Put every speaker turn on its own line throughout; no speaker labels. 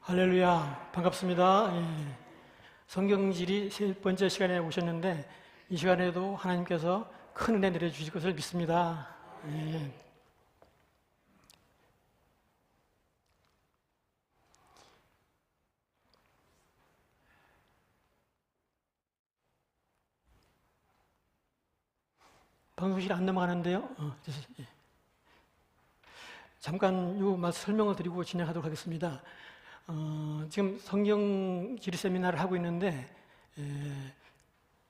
할렐루야, 반갑습니다. 예. 성경지리 세 번째 시간에 오셨는데 이 시간에도 하나님께서 큰 은혜 내려주실 것을 믿습니다. 예. 방송실 안 넘어가는데요. 예. 잠깐 요 말씀 설명을 드리고 진행하도록 하겠습니다. 지금 성경지리 세미나를 하고 있는데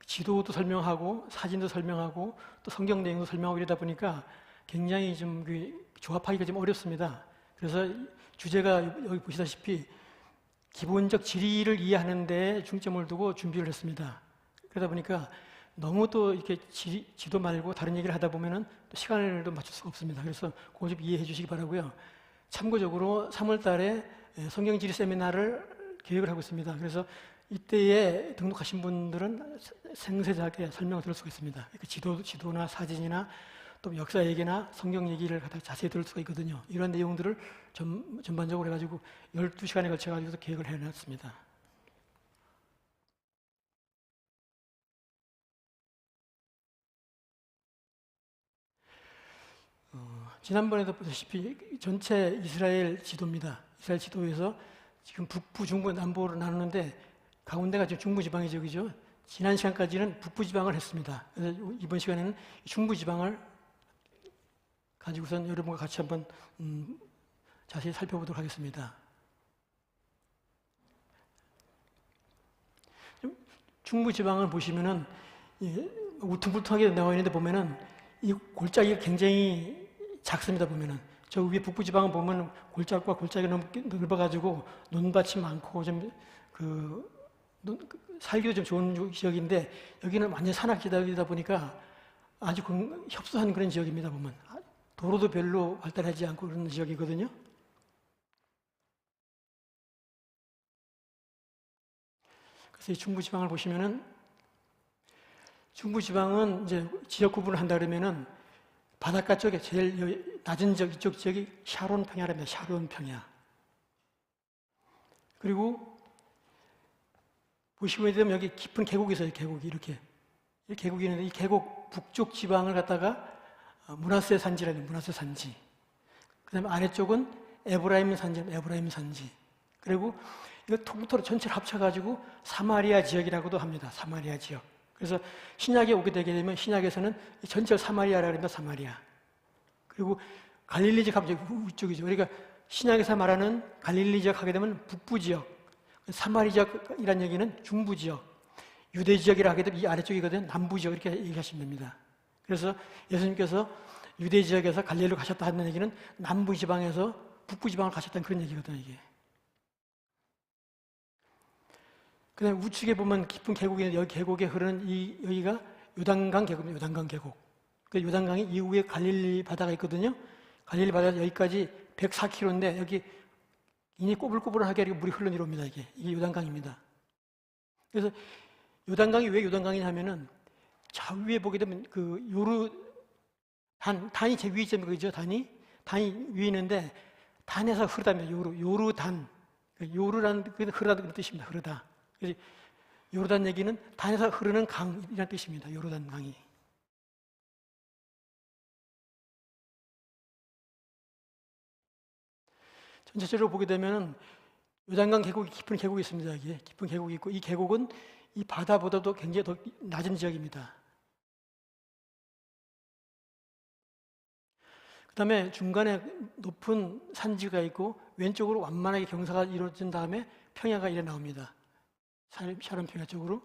지도도 설명하고 사진도 설명하고 또 성경 내용도 설명하고 이러다 보니까 굉장히 좀 조합하기가 좀 어렵습니다. 그래서 주제가 여기 보시다시피 기본적 지리를 이해하는 데 중점을 두고 준비를 했습니다. 그러다 보니까 너무 또 이렇게 지도 말고 다른 얘기를 하다 보면은 또 시간을 또 맞출 수가 없습니다. 그래서 그거 좀 이해해 주시기 바라고요. 참고적으로 3월 달에 성경지리 세미나를 계획을 하고 있습니다. 그래서 이때에 등록하신 분들은 생생하게 설명을 들을 수가 있습니다. 지도나 사진이나 또 역사 얘기나 성경 얘기를 자세히 들을 수가 있거든요. 이런 내용들을 전반적으로 해가지고 12시간에 걸쳐가지고 계획을 해놨습니다. 지난번에도 보다시피 전체 이스라엘 지도입니다. 이스라엘 지도에서 지금 북부, 중부, 남부로 나누는데 가운데가 지금 중부지방이죠, 그죠? 지난 시간까지는 북부지방을 했습니다. 그래서 이번 시간에는 중부지방을 가지고선 여러분과 같이 한번 자세히 살펴보도록 하겠습니다. 중부지방을 보시면은 울퉁불퉁하게 나와 있는데 보면은 이 골짜기가 굉장히 작습니다. 보면은 저 위에 북부지방을 보면 골짜기가 너무 넓어가지고 논밭이 많고 좀 살기도 좀 좋은 지역인데 여기는 완전 산악지대이다 보니까 아주 협소한 그런 지역입니다. 보면 도로도 별로 발달하지 않고 그런 지역이거든요. 그래서 이 중부지방을 보시면은 중부지방은 이제 지역 구분을 한다 그러면은 바닷가 쪽에 제일 낮은 지역, 이쪽 지역이 샤론 평야랍니다. 샤론 평야. 그리고 보시게 되면 여기 깊은 계곡이 있어요. 계곡이 이렇게. 이 계곡이 있는데 이 계곡 북쪽 지방을 갖다가 므낫세 산지라는 므낫세 산지. 그 다음에 아래쪽은 에브라임 산지. 그리고 이거 통틀어 전체를 합쳐가지고 사마리아 지역이라고도 합니다. 사마리아 지역. 그래서 신약에 오게 되게 되면 신약에서는 전체를 사마리아라고 합니다. 사마리아. 그리고 갈릴리 지역 하면 위쪽이죠. 그러니까 신약에서 말하는 갈릴리 지역 하게 되면 북부 지역, 사마리 지역이라는 얘기는 중부 지역, 유대 지역이라 하게 되면 이 아래쪽이거든요. 남부 지역 이렇게 얘기하시면 됩니다. 그래서 예수님께서 유대 지역에서 갈릴리로 가셨다 하는 얘기는 남부 지방에서 북부 지방을 가셨다는 그런 얘기거든요. 이게. 그다음에 우측에 보면 깊은 계곡이 있는데 여기 계곡에 흐르는 여기가 요단강 계곡입니다. 요단강 계곡. 그 요단강이 이후에 갈릴리 바다가 있거든요. 갈릴리 바다 여기까지 104km인데 여기 이니 꼬불꼬불하게 물이 흘러내려옵니다. 이게 요단강입니다. 그래서 요단강이 왜 요단강이냐 하면은 저 위에 보게 되면 단이 제 위에 있잖아요. 그죠? 단이 위에 있는데 단에서 흐르답니다. 요르단. 요르라는 흐르다는 뜻입니다. 흐르다. 요르단 얘기는 단에서 흐르는 강이라는 뜻입니다. 요르단 강이. 전체적으로 보게 되면 요단강 계곡이 깊은 계곡이 있습니다. 여기에 깊은 계곡이 있고 이 계곡은 이 바다보다도 굉장히 더 낮은 지역입니다. 그 다음에 중간에 높은 산지가 있고 왼쪽으로 완만하게 경사가 이루어진 다음에 평야가 이래 나옵니다. 샤론 평야 쪽으로.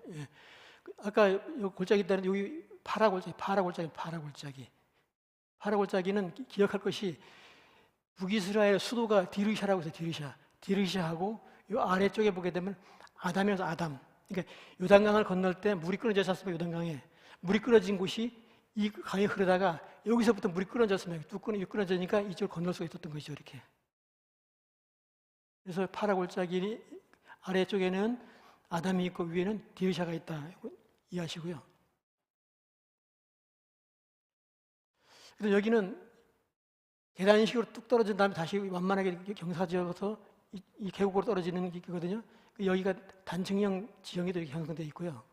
예. 아까 골짜기 있다는 여기 파라골짜기는 기억할 것이 북이스라엘 수도가 디르샤라고 해서 디르샤하고 이 아래쪽에 보게 되면 아담이라서 아담. 그러니까 요단강을 건널 때 물이 끊어져 졌습니다. 요단강에 물이 끊어진 곳이 이 강이 흐르다가 여기서부터 물이 끊어졌습니다. 뚝 끊어지니까 이쪽을 건널 수가 있었던 것이죠. 이렇게. 그래서 파라골짜기 아래쪽에는 아담이 있고 위에는 디르샤가 있다. 이해하시고요. 그래서 여기는 계단식으로 뚝 떨어진 다음에 다시 완만하게 경사지어서 이 계곡으로 떨어지는 거거든요. 여기가 단층형 지형이 이렇게 형성되어 있고요.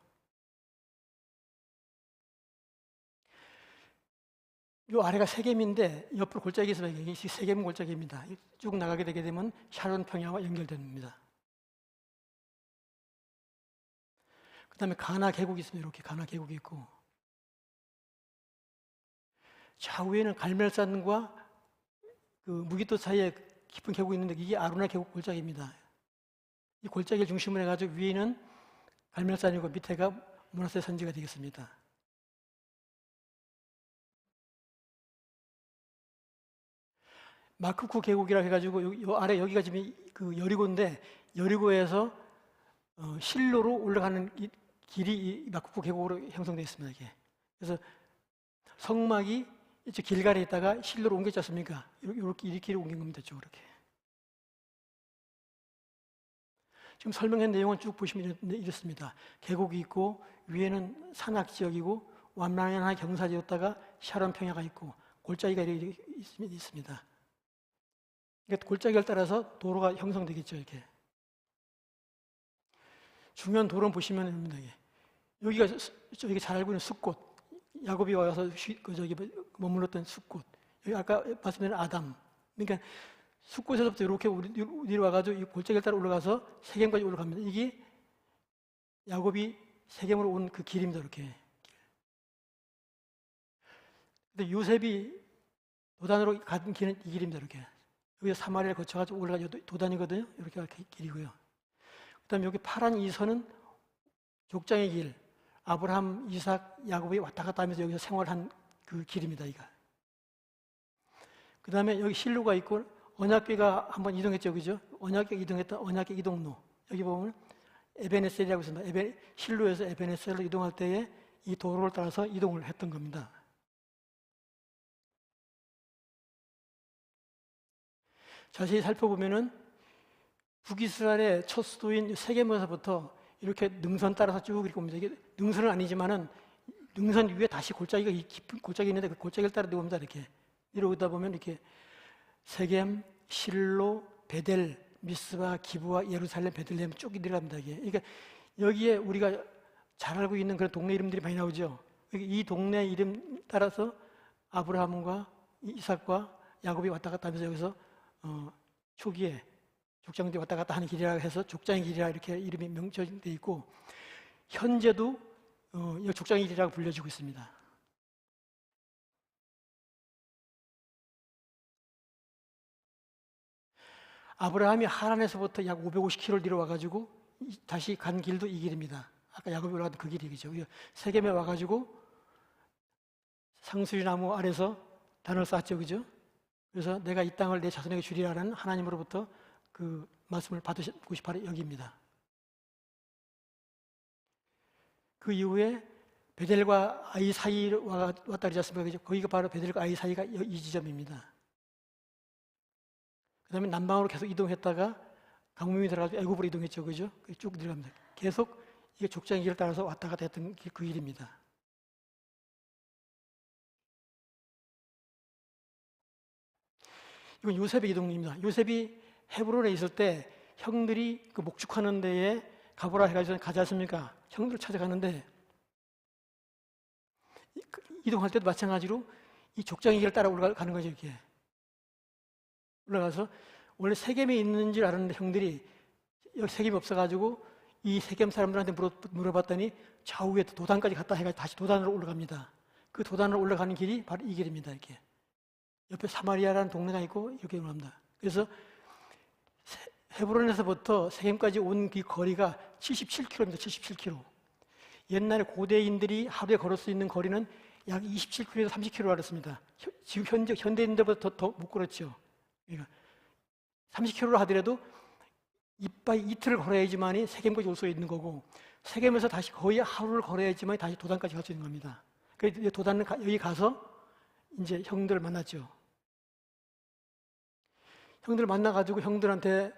이 아래가 세겜인데 옆으로 골짜기 있으면 이게 세겜 골짜기입니다. 쭉 나가게 되게 되면 샤론 평야와 연결됩니다. 그 다음에 가나 계곡이 있습니다. 이렇게 가나 계곡이 있고 좌우에는 갈멜산과 그 무기토 사이에 깊은 계곡이 있는데 이게 아루나 계곡 골짜기입니다. 이 골짜기를 중심으로 해가지고 위에는 갈멜산이고 밑에가 문하세 산지가 되겠습니다. 마크쿠 계곡이라 해가지고 요 아래 여기가 지금 그 여리고인데 여리고에서 실로로 올라가는 길이 이 마크쿠 계곡으로 형성되어 있습니다. 이게. 그래서 성막이 이쪽 길갈에 있다가 실로로 옮겼지 않습니까? 이렇게 옮긴 겁니다. 이렇게. 지금 설명한 내용은 쭉 보시면 이렇습니다. 계곡이 있고 위에는 산악 지역이고 완만한 경사지였다가 샤론 평야가 있고 골짜기가 이렇게 있습니다. 그러니까 골짜기를 따라서 도로가 형성되겠죠. 이렇게. 중요한 도로는 보시면 됩니다. 여기가 저희가 잘 알고 있는 숲꽃, 야곱이 와서 머물렀던 숲꽃. 여기 아까 말씀드린 아담. 그러니까 숲꽃에서부터 이렇게 우리로 와가지고 이 골짜기를 따라 올라가서 세겜까지 올라갑니다. 이게 야곱이 세겜으로 온 그 길입니다. 이렇게. 근데 요셉이 도단으로 가는 길은 이 길입니다. 이렇게. 여기서 사마리아를 거쳐가지고 올라가 도단이거든요. 이렇게 길이고요. 그다음에 여기 파란 이 선은 족장의 길, 아브라함, 이삭, 야곱이 왔다 갔다 하면서 여기서 생활한 그 길입니다. 이거. 그다음에 여기 실로가 있고 언약궤가 한번 이동했죠, 그죠? 언약궤 이동했던 언약궤 이동로. 여기 보면 에베네셀이라고 있습니다. 실로에서 에베네셀로 이동할 때에 이 도로를 따라서 이동을 했던 겁니다. 자세히 살펴보면은 북이스라엘의 첫 수도인 세겜에서부터 이렇게 능선 따라서 쭉 이렇게 옵니다. 이게 능선은 아니지만은 능선 위에 다시 골짜기가 깊은 골짜기 있는데 그 골짜기를 따라 내려옵니다. 이렇게 내려오다 보면 이렇게 세겜, 실로, 베델, 미스바, 기브와 예루살렘, 베들레헴 쭉 내려갑니다. 이게. 그러니까 여기에 우리가 잘 알고 있는 그런 동네 이름들이 많이 나오죠. 이 동네 이름 따라서 아브라함과 이삭과 야곱이 왔다 갔다 하면서 여기서 초기에 족장들이 왔다 갔다 하는 길이라 해서 족장의 길이라 이렇게 이름이 명시되어 있고 현재도 이 족장의 길이라고 불려지고 있습니다. 아브라함이 하란에서부터 약 550km를 내려와가지고 다시 간 길도 이 길입니다. 아까 야곱이 올라갔던 그 길이죠. 세겜에 와가지고 상수리나무 아래서 단을 쌓았죠, 그죠? 그래서 내가 이 땅을 내 자손에게 주리라는 하나님으로부터 그 말씀을 받으시고 싶어 여기입니다. 그 이후에 베델과 아이 사이 왔다 그러지 않습니까? 거기가 바로 베델과 아이 사이가 이 지점입니다. 그 다음에 남방으로 계속 이동했다가 강물이 들어가서 애굽으로 이동했죠, 그죠? 쭉 내려갑니다. 계속 이게 족장의 길을 따라서 왔다 갔다 했던 그 길입니다. 이건 요셉의 이동입니다. 요셉이 헤브론에 있을 때 형들이 그 목축하는 데에 가보라 해가지고 가지 않습니까? 형들을 찾아가는데 이동할 때도 마찬가지로 이 족장의 길을 따라 올라가는 거죠, 이렇게. 올라가서 원래 세겜에 있는 줄 알았는데 형들이 여기 세겜이 없어가지고 이 세겜 사람들한테 물어봤더니 좌우에 도단까지 갔다 해가지고 다시 도단으로 올라갑니다. 그 도단으로 올라가는 길이 바로 이 길입니다, 이렇게. 옆에 사마리아라는 동네가 있고 이렇게 올라갑니다. 그래서 헤브론에서부터 세겜까지 온 그 거리가 77km입니다. 77km. 옛날에 고대인들이 하루에 걸을 수 있는 거리는 약 27km에서 30km라 그랬습니다. 지금 현대인들보다 더 못 걸었죠. 그러니까 30km로 하더라도 이틀을 걸어야지만이 세겜까지 올 수 있는 거고 세겜에서 다시 거의 하루를 걸어야지만 다시 도단까지 갈 수 있는 겁니다. 그래서 도단은 여기 가서 이제 형들을 만났죠. 형들을 만나가지고 형들한테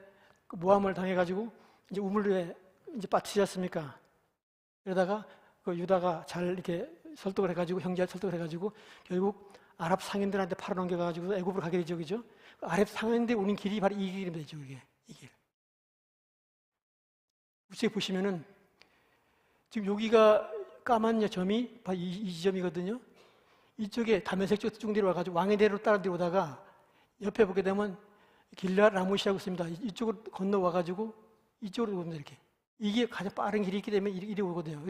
모함을 당해가지고 이제 우물에 이제 빠뜨리지 않습니까? 그러다가 그 유다가 잘 이렇게 설득을 해가지고 형제를 설득을 해가지고 결국 아랍 상인들한테 팔아넘겨가지고 애굽으로 가게 되죠, 그죠? 아랍 상인들이 오는 길이 바로 이 길이 되죠, 이게 이 길. 우측에 보시면은 지금 여기가 까만 점이 바로 이 지점이거든요. 이쪽에 다메섹 쪽 내려와가지고 왕의 대로 따라 내려오다가 옆에 보게 되면 길라 라못이라고 있습니다. 이쪽으로 건너와가지고 이쪽으로 오면 이렇게. 이게 가장 빠른 길이 있기 때문에 이리 오거든요.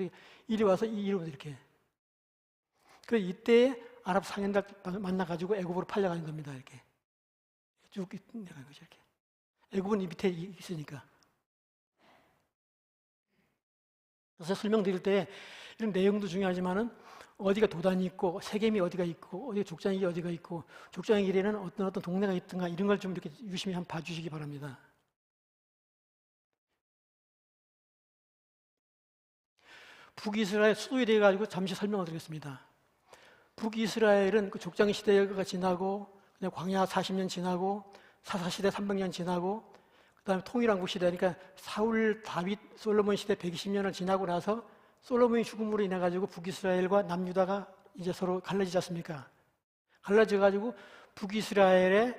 이리 와서 이리 오면 이렇게. 그래서 이때 아랍 상인들 만나가지고 애굽으로 팔려가는 겁니다. 이렇게. 쭉 내려가는 거죠. 이렇게. 애굽은 이 밑에 있으니까. 그래서 설명드릴 때 이런 내용도 중요하지만은 어디가 도단이 있고 세겜이 어디가 있고 어디가 족장이 어디가 있고 족장의 길에는 어떤 동네가 있든가 이런 걸 좀 이렇게 유심히 한번 봐주시기 바랍니다. 북이스라엘 수도에 대해 가지고 잠시 설명을 드리겠습니다. 북이스라엘은 그 족장 시대가 지나고 그냥 광야 40년 지나고 사사 시대 300년 지나고 그다음에 통일왕국 시대 그러니까 사울, 다윗, 솔로몬 시대 120년을 지나고 나서 솔로몬이 죽음으로 인해 가지고 북이스라엘과 남유다가 이제 서로 갈라지지 않습니까? 갈라져 가지고 북이스라엘의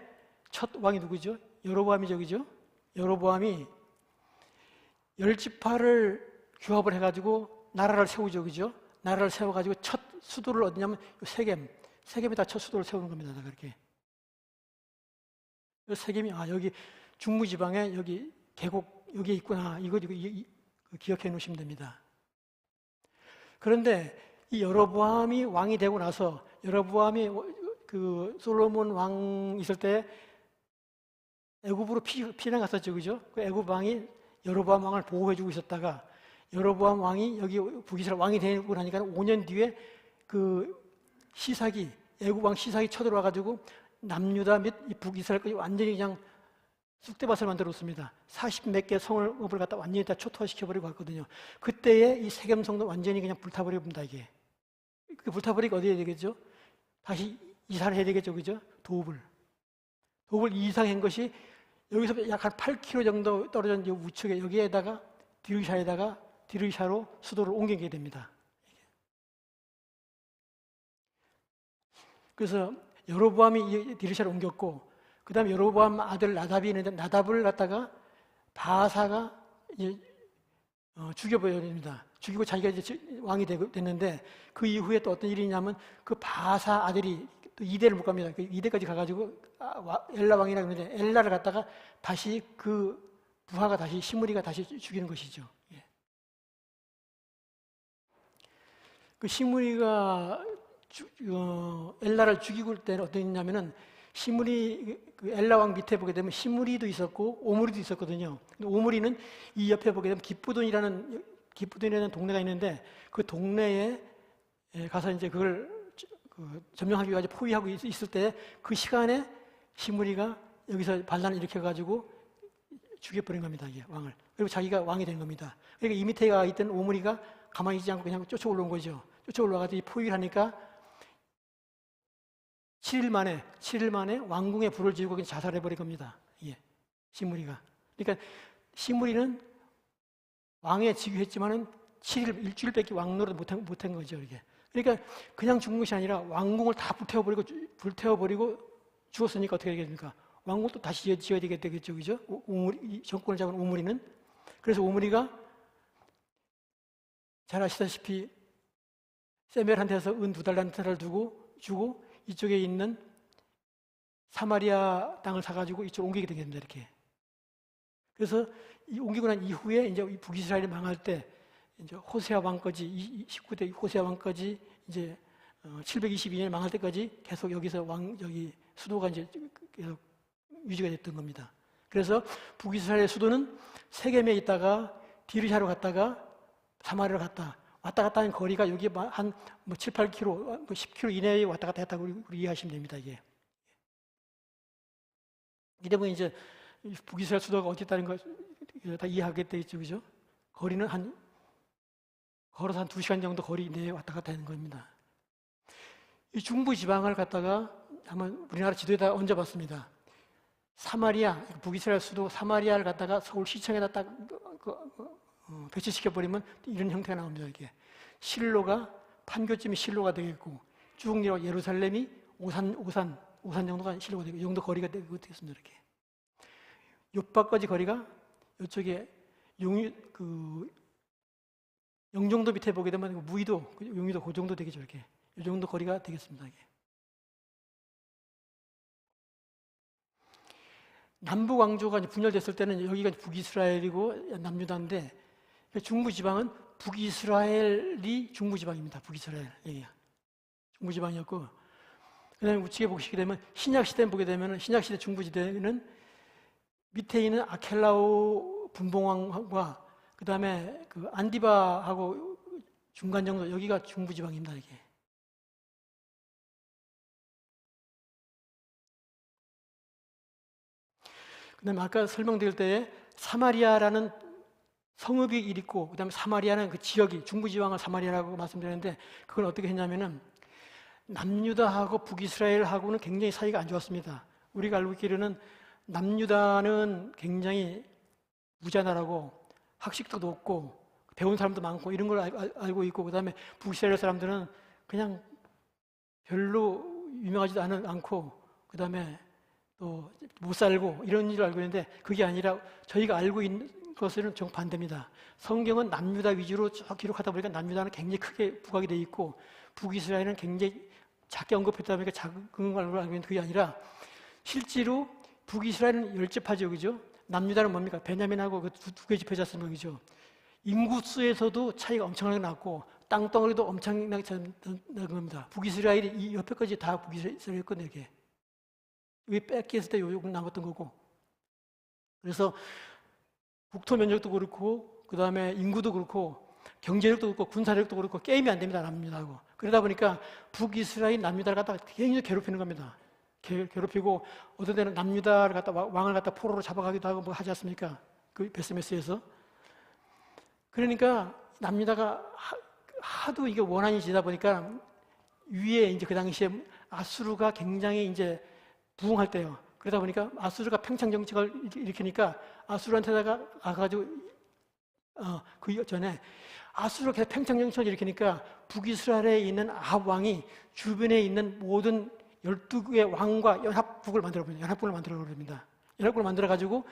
첫 왕이 누구죠? 여로보암이죠, 그죠? 여로보암이 10지파를 규합을 해가지고 나라를 세우죠, 그죠? 나라를 세워가지고 첫 수도를 어디냐면 세겜에다 첫 수도를 세우는 겁니다, 그렇게. 세겜이 여기 중부지방에 여기 계곡 여기에 있구나 이거 기억해 놓으시면 됩니다. 그런데 이 여로보암이 왕이 되고 나서 여로보암이 그 솔로몬 왕 있을 때 애굽으로 피난 갔었죠, 그죠? 그 애굽 왕이 여로보암 왕을 보호해주고 있었다가 여로보암 왕이 여기 북이스라엘 왕이 되고 나니까 5년 뒤에 그 시삭이 애굽 왕 시삭이 쳐들어와가지고 남유다 및 북이스라엘까지 완전히 그냥 쑥대밭을 만들었습니다. 40몇 개 성읍을 갖다 완전히 다 초토화시켜버리고 갔거든요. 그때에 이 세겜성도 완전히 그냥 불타버려 봅니다, 이게. 그 불타버리고 어디에 되겠죠? 다시 이사를 해야 되겠죠, 그죠? 도읍을 이상한 것이 여기서 약 한 8km 정도 떨어진 우측에 여기에다가 디르샤로 수도를 옮기게 됩니다. 그래서 여로보암이 디르샤를 옮겼고 그 다음에 여로보암 아들 나답이 있는데 나답을 갖다가 바하사가 이제 죽여버려야 됩니다. 죽이고 자기가 이제 왕이 됐는데 그 이후에 또 어떤 일이 있냐면 그 바하사 아들이 또 2대를 못 갑니다. 그 2대까지 가가지고 엘라 왕이라고 하는데 엘라를 갖다가 다시 그 부하가 다시 시므리가 다시 죽이는 것이죠. 예. 그 시므리가 엘라를 죽이고 일 때는 어떤 일이냐면은 시므리 그 엘라 왕 밑에 보게 되면 시므리도 있었고 오므리도 있었거든요. 오므리는 이 옆에 보게 되면 기쁘돈이라는 동네가 있는데 그 동네에 가서 이제 그걸 점령하기 위해 포위하고 있을 때 그 시간에 시므리가 여기서 반란을 일으켜가지고 죽여버린 겁니다, 이게 왕을. 그리고 자기가 왕이 된 겁니다. 그러니까 이 밑에 가 있던 오므리가 가만히 있지 않고 그냥 쫓아 올라온 거죠. 쫓아 올라가서 포위를 하니까 7일 만에 왕궁에 불을 지르고 그냥 자살해버린 겁니다. 예, 시므리가. 그러니까 시므리는 왕에 즉위했지만은 7일, 일주일밖에 왕노릇 못한 거죠, 이게. 그러니까 그냥 죽은 것이 아니라 왕궁을 다 불태워버리고 죽었으니까 어떻게 되겠습니까? 왕궁을 또 다시 지어야 되겠죠, 그죠? 정권을 잡은 오므리는. 그래서 오므리가 잘 아시다시피 세멜한테서 은 2달란트를 주고 이쪽에 있는 사마리아 땅을 사가지고 이쪽 옮기게 되겠습니다, 이렇게. 그래서 옮기고 난 이후에 이제 북이스라엘이 망할 때 이제 호세아 왕까지 19대 호세아 왕까지 이제 722년에 망할 때까지 계속 여기서 여기 수도가 이제 계속 유지가 됐던 겁니다. 그래서 북이스라엘의 수도는 세겜에 있다가 디르샤로 갔다가 사마리아로 왔다 갔다 하는 거리가 여기 한 7, 8km, 10km 이내에 왔다 갔다 했다고 우리 이해하시면 됩니다, 이게. 이러면 이제 북이스라엘 수도가 어디 있다는 걸 다 이해하게 되겠죠, 그죠? 거리는 걸어서 한 2시간 정도 거리 내에 왔다 갔다 하는 겁니다. 이 중부 지방을 갖다가 한번 우리나라 지도에다 얹어봤습니다. 사마리아, 북이스라엘 수도 사마리아를 갖다가 서울 시청에다 딱 배치시켜버리면 이런 형태가 나옵니다, 이게. 실로가 판교쯤이 실로가 되겠고 쭉 내려 예루살렘이 오산 정도가 실로가 되고 이 정도 거리가 되겠습니다. 이렇게 요파까지 거리가 이쪽에 영종도 밑에 보게 되면 무의도, 용의도 그 정도 되겠죠. 이렇게 이 정도 거리가 되겠습니다. 이게. 남북 왕조가 분열됐을 때는 여기가 북이스라엘이고 남유다인데 중부지방은 북이스라엘이 중부지방입니다. 북이스라엘 여기가 중부지방이었고 그다음에 우측에 보시게 되면 신약시대 보게 되면 신약시대 중부지대는 밑에 있는 아켈라오 분봉왕과 그다음에 그 안디바하고 중간 정도 여기가 중부지방입니다. 이게. 그다음에 아까 설명드릴 때에 사마리아라는 성읍이 있고 그다음에 사마리아는 그 지역이 중부지방을 사마리아라고 말씀드렸는데 그걸 어떻게 했냐면은 남유다하고 북이스라엘하고는 굉장히 사이가 안 좋았습니다. 우리가 알고 있기로는 남유다는 굉장히 부자나라고 학식도 높고 배운 사람도 많고 이런 걸 알고 있고 그다음에 북이스라엘 사람들은 그냥 별로 유명하지도 않고 그다음에 또 못 살고 이런 일을 알고 있는데 그게 아니라 저희가 알고 있는 것은 정반대입니다. 성경은 남유다 위주로 쭉 기록하다 보니까 남유다는 굉장히 크게 부각이 되어 있고 북이스라엘은 굉장히 작게 언급했다 보니까 작은 걸로 알고 있는데 그게 아니라 실제로 북이스라엘은 10지파죠. 그죠? 남유다는 뭡니까? 베냐민하고 그 두 개 지파 잤습니다. 그죠? 인구수에서도 차이가 엄청나게 났고 땅덩어리도 엄청나게 난 겁니다. 북이스라엘이 이 옆에까지 다 북이스라엘이었거든요. 이게. 여기 뺏겼을 때 요금 남았던 거고. 그래서 국토 면적도 그렇고 그 다음에 인구도 그렇고 경제력도 그렇고 군사력도 그렇고 게임이 안 됩니다. 남유다하고. 그러다 보니까 북이스라엘 남유다를 갖다가 굉장히 괴롭히는 겁니다. 괴롭히고 어떤 때는 남유다를 갖다 왕을 갖다 포로로 잡아가기도 하고 뭐 하지 않습니까? 그 베스메스에서. 그러니까 남유다가 하도 이게 원한이 지다 보니까 위에 이제 그 당시에 아수르가 굉장히 이제 부흥할 때요. 그러다 보니까 아수르가 평창 정책을 일으키니까 아수르한테다가 가가지고 그 전에 아수르가 계속 평창 정책을 일으키니까 북이스라엘에 있는 아합 왕이 주변에 있는 모든 12개의 왕과 연합국을 만들어버립니다. 연합국을 만들어버립니다. 연합국을 만들어가지고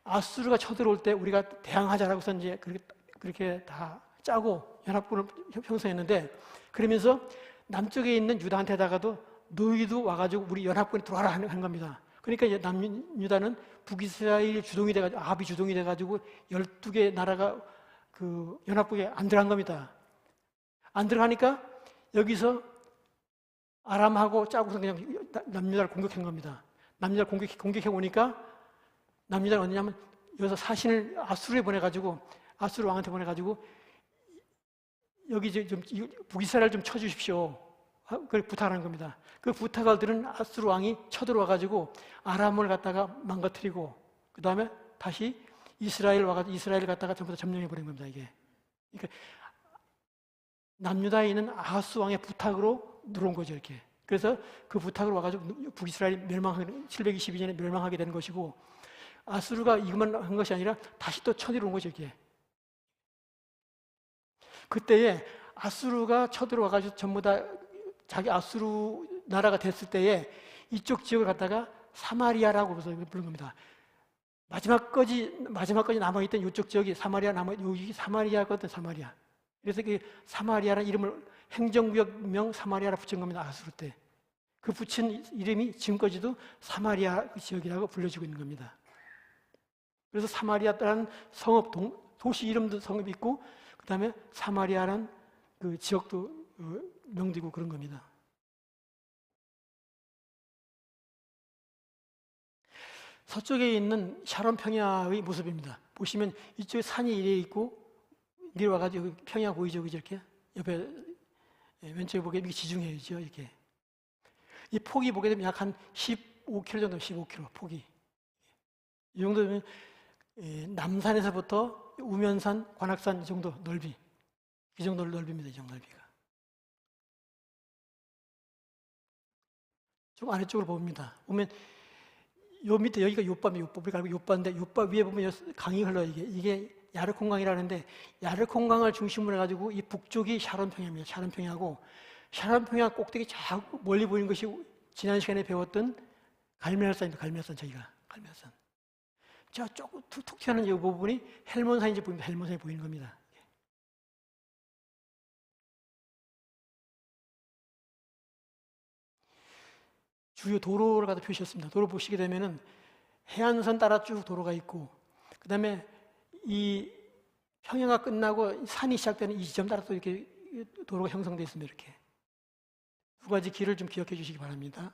아수르가 쳐들어올 때 우리가 대항하자라고서 이제 그렇게 다 짜고 연합국을 형성했는데 그러면서 남쪽에 있는 유다한테다가도 너희도 와가지고 우리 연합군에 들어와라 하는 겁니다. 그러니까 이제 남유다는 북이스라엘 주동이 돼가지고 아합이 주동이 돼가지고 12개 나라가 그 연합국에 안 들어간 겁니다. 안 들어가니까 여기서 아람하고 짜고서 그냥 남유다를 공격한 겁니다. 남유다를 공격해 오니까 남유다는 어디냐면 여기서 사신을 아수르에 보내가지고 아수르 왕한테 보내가지고 여기 좀 북이스라엘 좀 쳐주십시오. 그렇게 부탁하는 겁니다. 그 부탁을 들은 아수르 왕이 쳐들어와가지고 아람을 갖다가 망가뜨리고 그 다음에 다시 이스라엘을 갖다가 전부 다 점령해버린 겁니다. 이게. 그러니까 남유다에 있는 아하스 왕의 부탁으로 들어온 거죠. 이렇게. 그래서 그 부탁으로 와가지고 북이스라엘이 722년에 멸망하게 되는 것이고 아수르가 이것만 한 것이 아니라 다시 또 쳐들어온 거죠. 이게. 그때에 아수르가 쳐들어와가지고 전부 다 자기 아수르 나라가 됐을 때에 이쪽 지역을 갖다가 사마리아라고 부르는 겁니다. 마지막까지 남아있던 이쪽 지역이 여기 사마리아거든, 사마리아. 그래서 그 사마리아라는 이름을 행정구역명 사마리아라 붙인 겁니다, 아수르 때. 그 붙인 이름이 지금까지도 사마리아 지역이라고 불려지고 있는 겁니다. 그래서 사마리아라는 성읍, 도시 이름도 성읍이 있고, 그 다음에 사마리아라는 그 지역도 명되고 그런 겁니다. 서쪽에 있는 샤론 평야의 모습입니다. 보시면 이쪽에 산이 이래 있고 내려와가지고 평야 보이죠, 그죠? 이렇게 옆에 왼쪽에 보게 이게 지중해죠, 이렇게. 이 폭이 보게 되면 약 한 15km 정도, 15km 폭이. 이 정도면 남산에서부터 우면산, 관악산 이 정도 넓이, 이 정도 넓입니다, 이 정도 넓이가. 좀 아래쪽으로 봅니다. 보면 요 밑에 여기가 요바입니다. 요바. 우리가 알고 요바인데 요바 위에 보면 강이 흘러요. 이게 야르콩강이라는데 야르콩강을 중심으로 해가지고 이 북쪽이 샤론평야입니다. 샤론평야고 샤론평야 꼭대기 저 멀리 보이는 것이 지난 시간에 배웠던 갈멜산입니다. 갈멜산 저기가 갈멜산. 저 조금 툭툭 튀어나온 이 부분이 헬몬산인지 보입니다. 헬몬산이 보이는 겁니다. 주요 도로를 갖다 표시했습니다. 도로 보시게 되면은 해안선 따라 쭉 도로가 있고, 그 다음에 이 평야가 끝나고 산이 시작되는 이 지점 따라 또 이렇게 도로가 형성되어 있습니다. 이렇게 두 가지 길을 좀 기억해 주시기 바랍니다.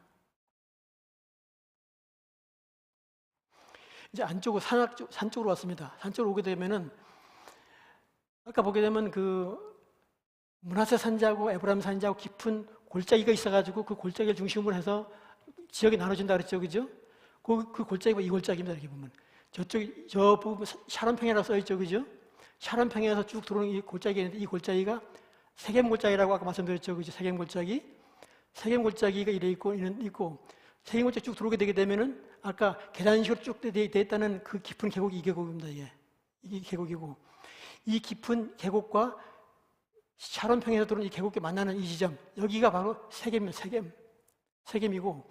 이제 안쪽으로 산 쪽으로 왔습니다. 산 쪽으로 오게 되면은 아까 보게 되면 그 문하세 산지하고 에브라임 산지하고 깊은 골짜기가 있어가지고 그 골짜기를 중심으로 해서 지역이 나눠진다 그랬죠, 그죠? 그 골짜기가 이 골짜기입니다. 이렇게 보면 저 부분 샤론평야라고 써 있죠, 그죠? 샤론평야에서 쭉 들어오는 이 골짜기가 있는데 이 골짜기가 세겜 골짜기라고 아까 말씀드렸죠, 그죠? 세겜 골짜기가 이래 있고 세겜 골짜기 쭉 들어오게 되게 되면은 아까 계단식으로 쭉 돼 있다는 그 깊은 계곡이 이 계곡입니다. 이게 계곡이고 이 깊은 계곡과 샤론평에서 들어오는 이 계곡이 만나는 이 지점 여기가 바로 세겜이고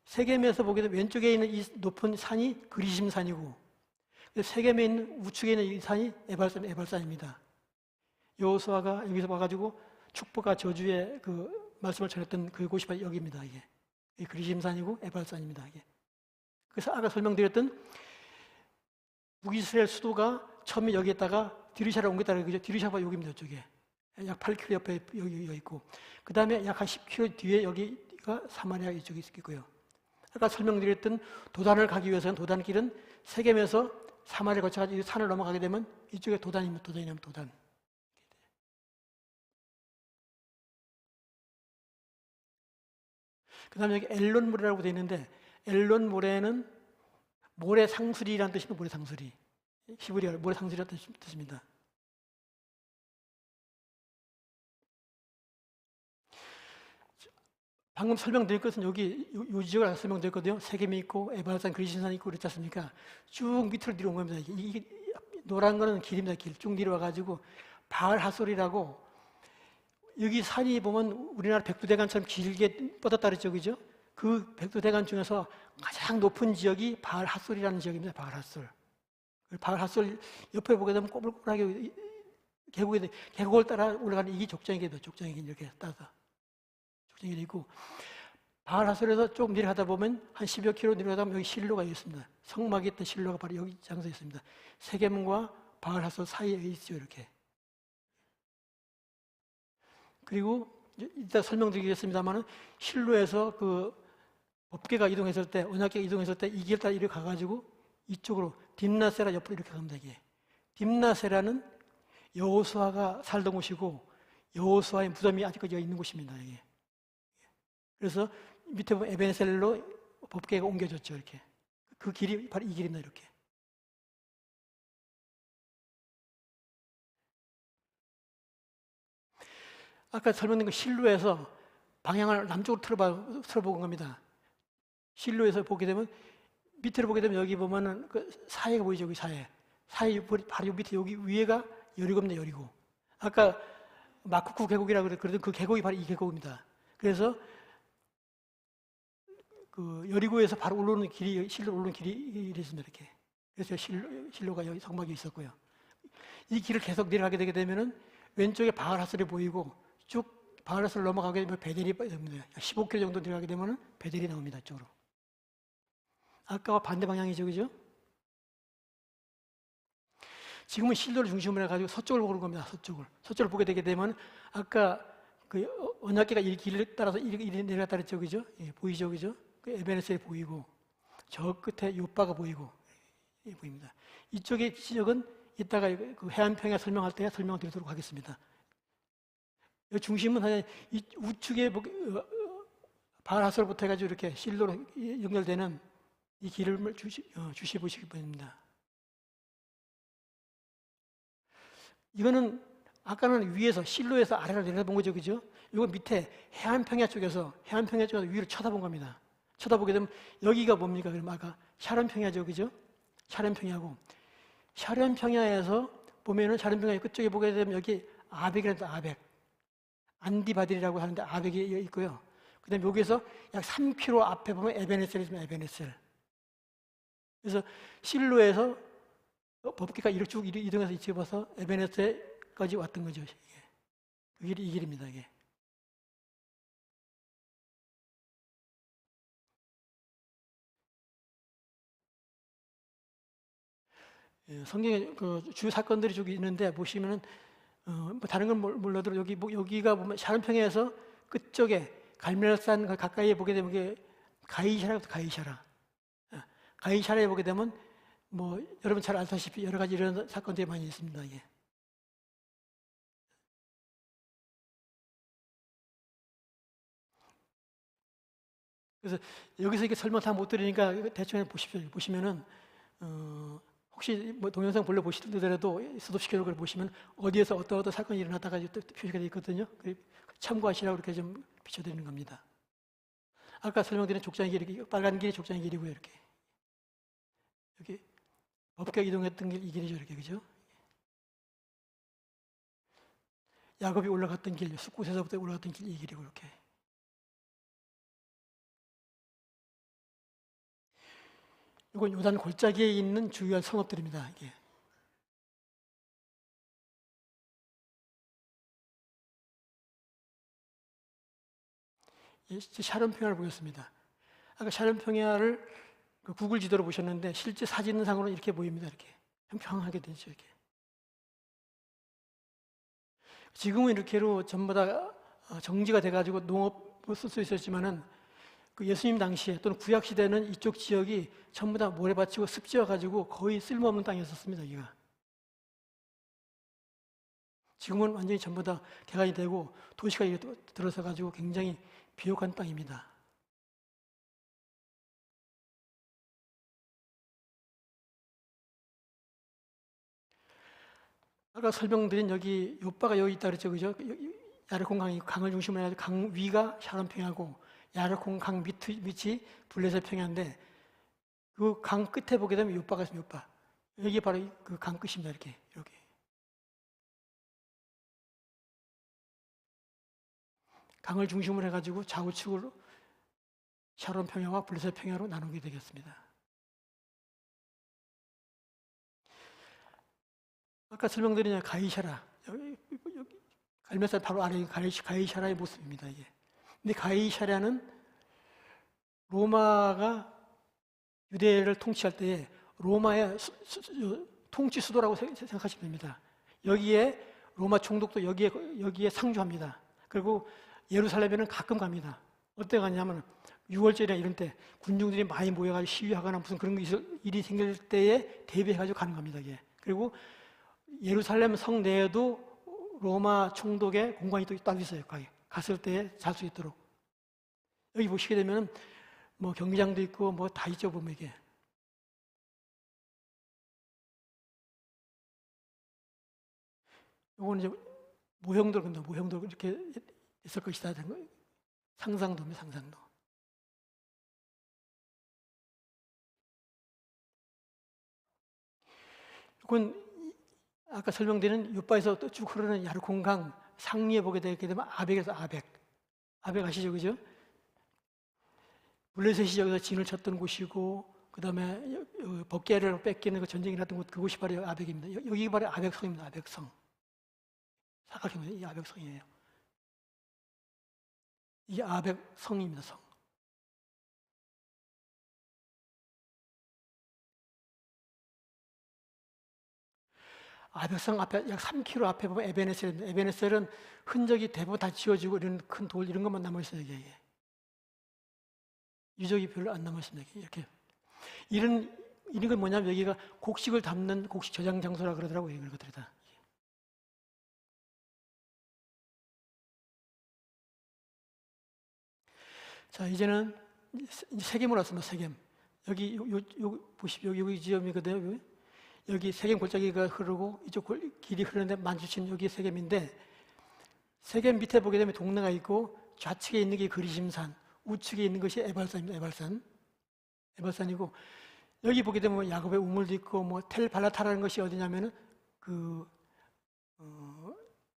세겜에서 보게 되면 왼쪽에 있는 이 높은 산이 그리심산이고 세겜에 있는 우측에 있는 이 산이 에발산입니다. 여호수아가 여기서 와가지고 축복과 저주의 그 말씀을 전했던 그곳이 바로 여기입니다. 이게 그리심산이고 에발산입니다. 이게. 그래서 아까 설명드렸던 북이스라엘 수도가 처음에 여기에다가 디르샤를 옮겼다는 거죠. 디르샤가 여기입니다. 이쪽에 약 8km 옆에 여기 있고 그 다음에 약 한 10km 뒤에 여기가 사마리아 이쪽에 있고요. 아까 설명드렸던 도단을 가기 위해서는 도단길은 세겜에서 사마리아 거쳐가지고 산을 넘어가게 되면 이쪽에 도단이면 도단. 그 다음에 여기 엘론모래라고 되어 있는데 엘론모래는 모래상수리라는 뜻입니다. 모래상수리. 히브리어 모래상수리라는 뜻입니다. 방금 설명드릴 것은 여기 요 지역을 설명드렸거든요. 세겜이 있고 에발산 그리심산이 있고 그랬지 않습니까? 쭉 밑으로 내려온 겁니다. 이게 노란 거는 길입니다. 길 쭉 내려와가지고 바알 하솔이라고 여기 산이 보면 우리나라 백두대간처럼 길게 뻗었다 그랬죠, 그죠? 그 백두대간 중에서 가장 높은 지역이 바알 하솔이라는 지역입니다. 바알 하솔. 바알 하솔 옆에 보게 되면 꼬불꼬불하게 계곡을 따라 올라가는 이게 족장이거든요. 족장이 이렇게 따서. 족장이 있고 바알 하솔에서 조금 내려가다 보면 한 10여 킬로 내려가다 보면 여기 실로가 있습니다. 성막이 있던 실로가 바로 여기 장소에 있습니다. 세겜과 바알 하솔 사이에 있죠, 이렇게. 그리고 이따 설명드리겠습니다만은 실로에서 그 법궤가 이동했을 때, 언약궤가 이동했을 때 이 길 따라 이렇게 가가지고 이쪽으로 딥나세라 옆으로 이렇게 갑니다. 이게 딥나세라는 여호수아가 살던 곳이고 여호수아의 무덤이 아직까지 있는 곳입니다. 이게. 그래서 밑에 보면 에벤셀로 법궤가 옮겨졌죠. 이렇게 그 길이 바로 이 길입니다. 이렇게. 아까 설명드린 그 실로에서 방향을 남쪽으로 틀어본 겁니다. 실로에서 보게 되면 밑으로 보게 되면 여기 보면은 그 사해가 보이죠, 여기 사해 바로 밑에 여기 위에가 여리고입니다. 여리고. 아까 마쿠쿠 계곡이라고 그랬던 그 계곡이 바로 이 계곡입니다. 그래서 그 여리고에서 바로 올라오는 길이 실로 올라오는 길이 이랬습니다. 이렇게. 그래서 실로가 여기 성막이 있었고요. 이 길을 계속 내려가게 되게 되면은 왼쪽에 바알 하솔이 보이고 쭉 바알 하솔을 넘어가게 되면 베델이 나옵니다. 15km 정도 내려가게 되면은 베델이 나옵니다. 이쪽으로. 아까와 반대 방향이죠, 그죠? 지금은 실로를 중심으로 해가지고 서쪽을 보는 겁니다. 서쪽을 보게 되게 되면 아까 그 언약궤가 이 길을 따라서 이렇게 내려갔다 그랬죠, 그죠? 예, 보이죠, 그죠? 그 에베네셀이 보이고 저 끝에 요바가 보이고 예, 보입니다. 이쪽의 지역은 이따가 그 해안평야 설명할 때 설명을 드리도록 하겠습니다. 중심은 이 우측에 바알 하솔부터 해가지고 이렇게 실로로 연결되는 이 길을 주시 보시기 바랍니다. 이거는 아까는 위에서 실로에서 아래로 내려본 거죠, 그죠? 이거 밑에 해안평야 쪽에서 위를 쳐다본 겁니다. 쳐다보게 되면 여기가 뭡니까? 그럼 아까 샤론평야죠, 그죠? 샤론평야고 샤론평야에서 보면은 샤론평야 끝쪽에 보게 되면 여기 아벡이라는 아벡, 안디바딜이라고 하는데 아벡이 있고요. 그다음에 여기에서 약 3km 앞에 보면 에베네셀이 있습니다. 에베네셀. 그래서 실로에서 법궤가 이렇게 쭉 이동해서 이쪽에 봐서 에베네셀까지 왔던 거죠. 그 길이 이 길입니다. 이게. 성경에 그 주요 사건들이 쭉 있는데 보시면은 뭐 다른 건 몰라도 여기가 보면 샤론평야에서 끝쪽에 갈멜산 가까이에 보게 되면 이게 가이샤라부터 가이샤라. 가이샤라에 보게 되면 뭐 여러분 잘 알다시피 여러 가지 이런 사건들이 많이 있습니다. 이게. 그래서 여기서 이게 설명 다 못 드리니까 대충 보십시오. 보시면은 혹시 뭐 동영상 볼래 보시더라도 수도시켜놓은 걸 보시면 어디에서 어떤 사건이 일어났다가 또 표시가 되어 있거든요. 참고하시라고 이렇게 좀 비춰드리는 겁니다. 아까 설명드린 족장의 길이 빨간 길이 족장의 길이고요. 이렇게 여기 법궤 이동했던 길 이 길이죠. 이렇게 그죠? 야곱이 올라갔던 길, 숫곳에서부터 올라갔던 길 이 길이고 이렇게. 이건 요단 골짜기에 있는 주요한 성읍들입니다. 이게. 샤론평야를 보였습니다. 아까 샤론평야를 그 구글 지도로 보셨는데 실제 사진상으로는 이렇게 보입니다. 이렇게 평평하게 되죠. 이렇게. 지금은 이렇게로 전부 다 정지가 돼가지고 농업을 쓸 수 있었지만은 그 예수님 당시에 또는 구약 시대는 이쪽 지역이 전부 다 모래밭이고 습지여가지고 거의 쓸모없는 땅이었습니다. 여기가. 지금은 완전히 전부 다 개간이 되고 도시가 들어서 가지고 굉장히 비옥한 땅입니다. 아까 설명드린 여기 요바가 여기 있다 그랬죠, 그죠? 야르콘 강을 중심으로 해서 강 위가 샤론평야고 야르콘 강 밑이 블레셋 평야인데 그 강 끝에 보게 되면 요바가 있습니다. 요바. 여기 바로 그 강 끝입니다. 이렇게. 강을 중심으로 해가지고 좌우측으로 샤론 평야와 블레셋 평야로 나누게 되겠습니다. 아까 설명드린 가이샤라, 여기 갈멜산 바로 아래 가이샤라의 모습입니다. 이게. 근데 가이샤라는 로마가 유대를 통치할 때에 로마의 통치 수도라고 생각하시면 됩니다. 여기에 로마 총독도 여기에 상주합니다. 그리고 예루살렘에는 가끔 갑니다. 어때 가냐면 6월절이나 이런 때 군중들이 많이 모여가지고 시위하거나 무슨 그런 일이 생길 때에 대비해가지고 가는 겁니다. 이게. 그리고 예루살렘 성 내에도 로마 총독의 공간이 또 따로 있어요. 거기 갔을 때 잘 수 있도록. 여기 보시게 되면 뭐 경기장도 있고 뭐 다 있죠 보면 이게. 이거는 이제 모형도 이렇게 있을 것이다. 상상도입니다. 상상도. 이건 아까 설명드린 요바에서 또 쭉 흐르는 야르콘강 상류에 보게 되게 되면 아벡에서 아벡 아시죠, 그죠? 블레셋이 여기서 진을 쳤던 곳이고, 그 다음에 법궤를 뺏기는 그 전쟁이 났던 곳, 그곳이 바로 아벡입니다. 여기가 바로 아벡성입니다. 아벡성. 사각형이에요. 이 아벡성이에요. 이게 아벡성입니다. 성. 아벡성 앞에 약 3km 앞에 보면 에베네셀입니다. 에베네셀은 흔적이 대부분 다 지워지고 이런 큰 돌 이런 것만 남아 있어요. 이게. 유적이 별로 안 남아 있습니다. 이렇게 이런 건 뭐냐면 여기가 곡식을 담는 곡식 저장 장소라 그러더라고요. 이런 것들이 다. 자, 이제는 세겜으로 왔습니다. 세겜. 여기 보십시오. 여기 지점이거든요. 여기 세겜 골짜기가 흐르고 이쪽 길이 흐르는데 만주친 여기 세겜인데, 세겜 밑에 보게 되면 동네가 있고 좌측에 있는 게 그리심산, 우측에 있는 것이 에발산입니다. 에발산이고 여기 보게 되면 야곱의 우물도 있고 뭐 텔 발라타라는 것이 어디냐면은 그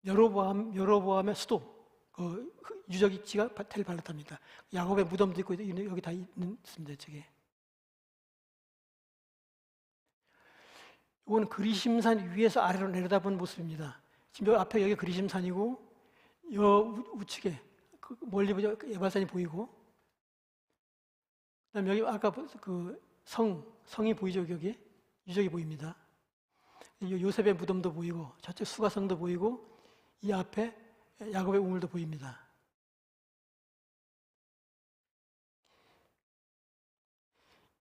여로보암의 수도, 유적지가 텔 발라타입니다. 야곱의 무덤도 있고 여기 다 있습니다. 저게. 이건 그리심산 위에서 아래로 내려다본 모습입니다. 지금 앞에 여기 그리심산이고, 우측에 멀리 보죠, 에발산이 보이고, 그다음 여기 아까 성이 보이죠, 여기 유적이 보입니다. 요셉의 무덤도 보이고, 저쪽 수가성도 보이고, 이 앞에 야곱의 우물도 보입니다.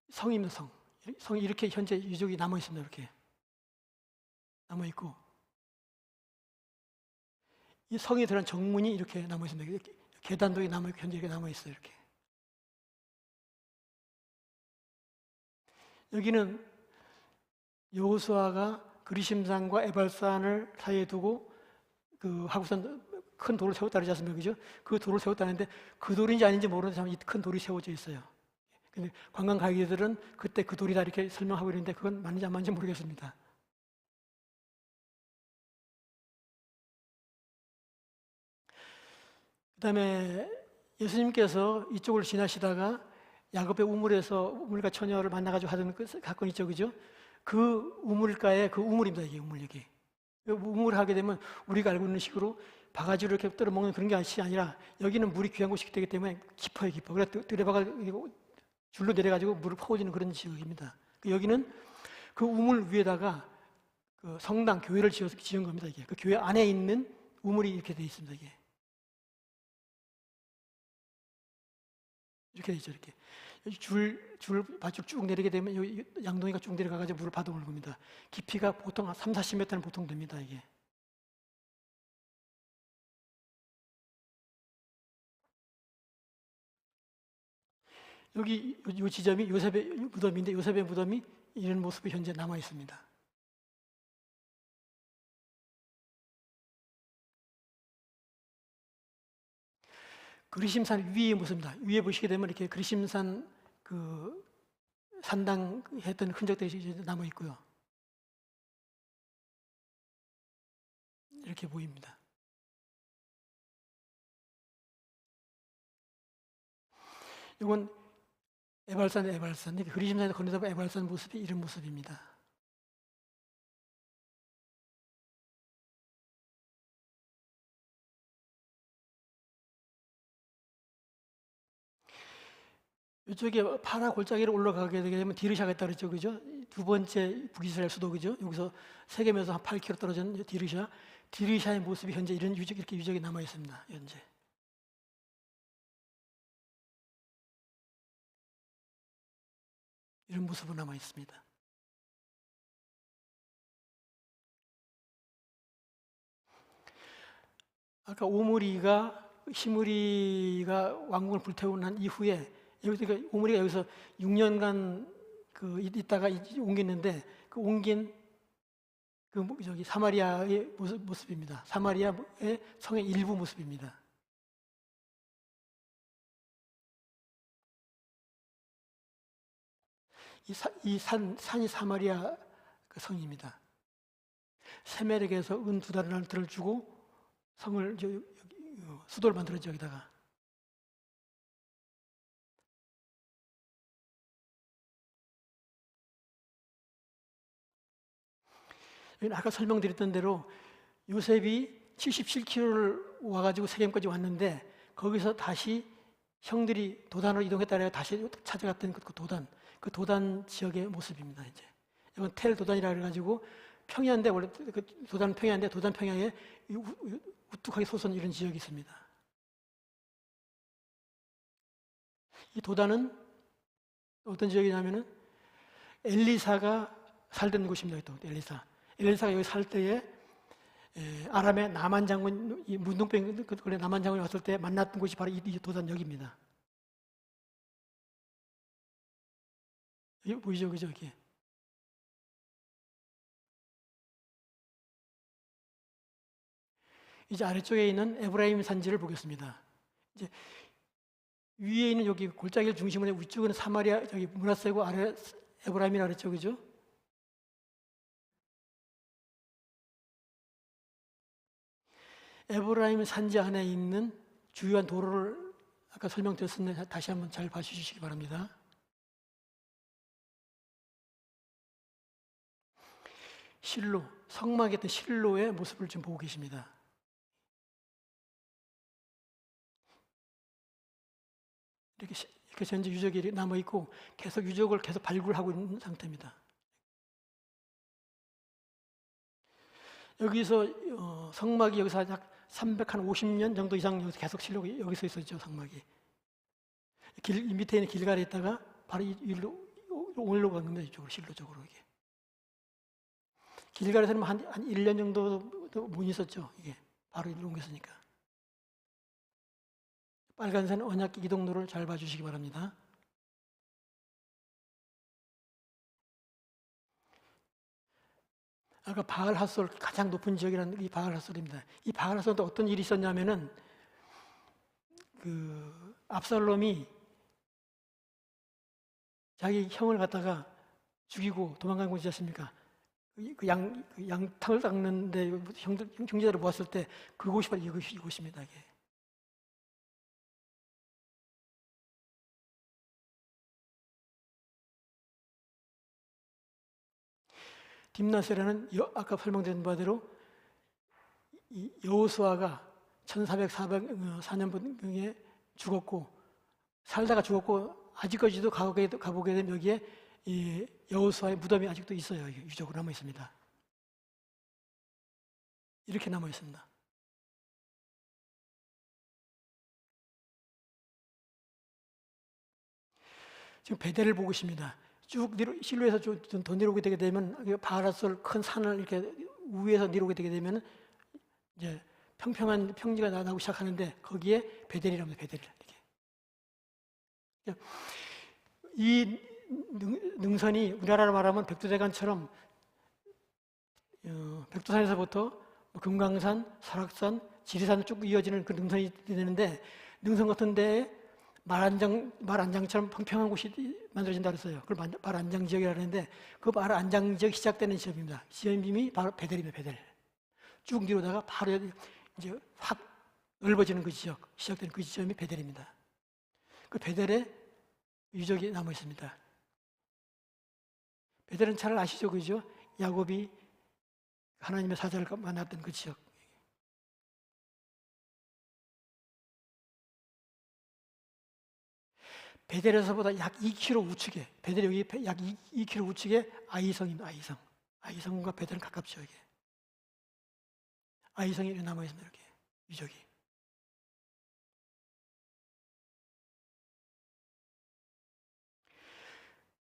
성입니다, 성. 성이 이렇게 현재 유적이 남아 있습니다. 이렇게 남아 있고, 이 성에 들어간 정문이 이렇게 남아 있습니다. 계단도 남아 있고 현재 이렇게 남아 있어요. 이렇게. 여기는 여호수아가 그리심산과 에발산을 사이에 두고 하고선 큰 돌을 세웠다 그러지 않습니까? 그죠? 그 돌을 세웠다는데 그 돌인지 아닌지 모르는데 참 이 큰 돌이 세워져 있어요. 근데 관광 가이드들은 그때 그 돌이다 이렇게 설명하고 있는데 그건 맞는지 안 맞는지 모르겠습니다. 그다음에 예수님께서 이쪽을 지나시다가 야곱의 우물과 처녀를 만나가지고 하던 그 사건 있죠, 그죠? 그 우물가에 그 우물입니다, 이게 우물 여기. 우물을 하게 되면 우리가 알고 있는 식으로 바가지로 이렇게 떨어 먹는 그런 게 아니라 여기는 물이 귀한 곳이기 때문에 깊어요, 깊어. 그래서 들여박아 줄로 내려가지고 물을 퍼오지는 그런 지역입니다. 여기는 그 우물 위에다가 그 성당, 교회를 지은 겁니다, 이게. 그 교회 안에 있는 우물이 이렇게 되어 있습니다, 이게. 이렇게 되죠, 이렇게. 밧줄 쭉 내리게 되면 여기 양동이가 쭉 내려가가지고 물을 받아오는 겁니다. 깊이가 보통 한 3, 40m는 보통 됩니다, 이게. 여기 이 지점이 요셉의 무덤인데 요셉의 무덤이 이런 모습이 현재 남아 있습니다. 그리심산 위의 모습입니다. 위에 보시게 되면 이렇게 그리심산 산당했던 흔적들이 남아 있고요. 이렇게 보입니다. 이건 에발산, 그리심산에서 건너다 에발산 모습이 이런 모습입니다. 이쪽에 파라 골짜기로 올라가게 되게 되면 디르샤가 있다 그랬죠, 그죠? 두 번째 북이스라엘 수도, 그죠? 여기서 세계면서 한 8km 떨어진 디르샤의 모습이 현재 이렇게 유적이 남아 있습니다, 현재. 이런 모습으로 남아 있습니다. 아까 시므리가 왕궁을 불태우고 난 이후에 오므리가 여기서 6년간 있다가 옮겼는데 그 옮긴 사마리아의 모습입니다. 사마리아의 성의 일부 모습입니다. 이 산이 사마리아 성입니다. 세멜에게서 은 2달러를 주고 성을 수도를 만들었죠, 여기다가. 아까 설명드렸던 대로 요셉이 77km를 와가지고 세겜까지 왔는데 거기서 다시 형들이 도단으로 이동했다가 다시 찾아갔던 그 도단 지역의 모습입니다. 이제 이건 텔 도단이라 그래가지고 평야인데 원래 그 도단 평야인데 도단 평야에 우뚝하게 솟은 이런 지역이 있습니다. 이 도단은 어떤 지역이냐면은 엘리사가 살던 곳입니다. 또 엘리사가 여기 살 때에 아람의 나만 장군, 이 문둥병 나만 장군이 왔을 때 만났던 곳이 바로 이 도단 여기입니다. 여기 보이죠, 그죠, 여기. 이제 아래쪽에 있는 에브라임 산지를 보겠습니다. 이제 위에 있는 여기 골짜기를 중심으로 위쪽은 사마리아, 저기 므낫세고 아래 에브라임이라 그랬죠, 그죠? 에브라임 산지 안에 있는 주요한 도로를 아까 설명드렸었는데 다시 한번 잘 봐주시기 바랍니다. 실로, 성막에 있던 실로의 모습을 좀 보고 계십니다. 이렇게 현재 유적이 남아 있고 계속 유적을 계속 발굴하고 있는 상태입니다. 여기서 성막이 여기서 약 350년 정도 이상 여기서 계속 실록이 여기서 있었죠. 성막이 밑에 있는 길가에 있다가 바로 일로 오늘로 간 겁니다. 이쪽으로 실로 쪽으로 이게 길가에서는 한 1년 정도 못 있었죠. 이게 바로 일로 옮겼으니까. 빨간색 언약 이동로를 잘 봐주시기 바랍니다. 아까 바알 핫솔 가장 높은 지역이라는 이 바알 핫솔입니다. 이 바알 핫솔도 어떤 일이 있었냐면은 그 압살롬이 자기 형을 갖다가 죽이고 도망간 곳이지 않습니까? 양탕을 닦는데 형제들을 모았을 때 그곳이 바로 이곳입니다. 이게. 딥나세라는 아까 설명드린 바대로 여호수아가 1404년경에 죽었고 살다가 죽었고 아직까지도 가보게 되면 여기에 이 여호수아의 무덤이 아직도 있어요. 유적으로 남아 있습니다. 이렇게 남아 있습니다. 지금 베델을 보고 있습니다. 쭉 실로에서 좀 더 내려오게 되게 되면 바알핫솔 큰 산을 이렇게 위에서 내려오게 되게 되면 이제 평평한 평지가 나오기 시작하는데 거기에 베델이랍니다. 베델 이렇게. 이 능선이 우리나라로 말하면 백두대간처럼 백두산에서부터 금강산, 설악산, 지리산 쭉 이어지는 그 능선이 되는데 능선 같은 데에 말안장처럼 평평한 곳이 만들어진다 그랬어요. 그걸 말안장 지역이라고 하는데 그 말안장 지역이 시작되는 지점입니다. 지점이 바로 베델입니다. 베델. 쭉 내려오다가 바로 이제 확 넓어지는 그 지역, 시작되는 그 지점이 베델입니다. 그 베델에 유적이 남아 있습니다. 베델은 잘 아시죠, 그죠? 야곱이 하나님의 사자를 만났던 그 지역. 베델에서보다 약 2km 우측에, 베델 여기 약 2km 우측에 아이성입니다. 아이성과 베델은 가깝죠, 이게. 아이성이 남아 있습니다, 이렇게 유적이.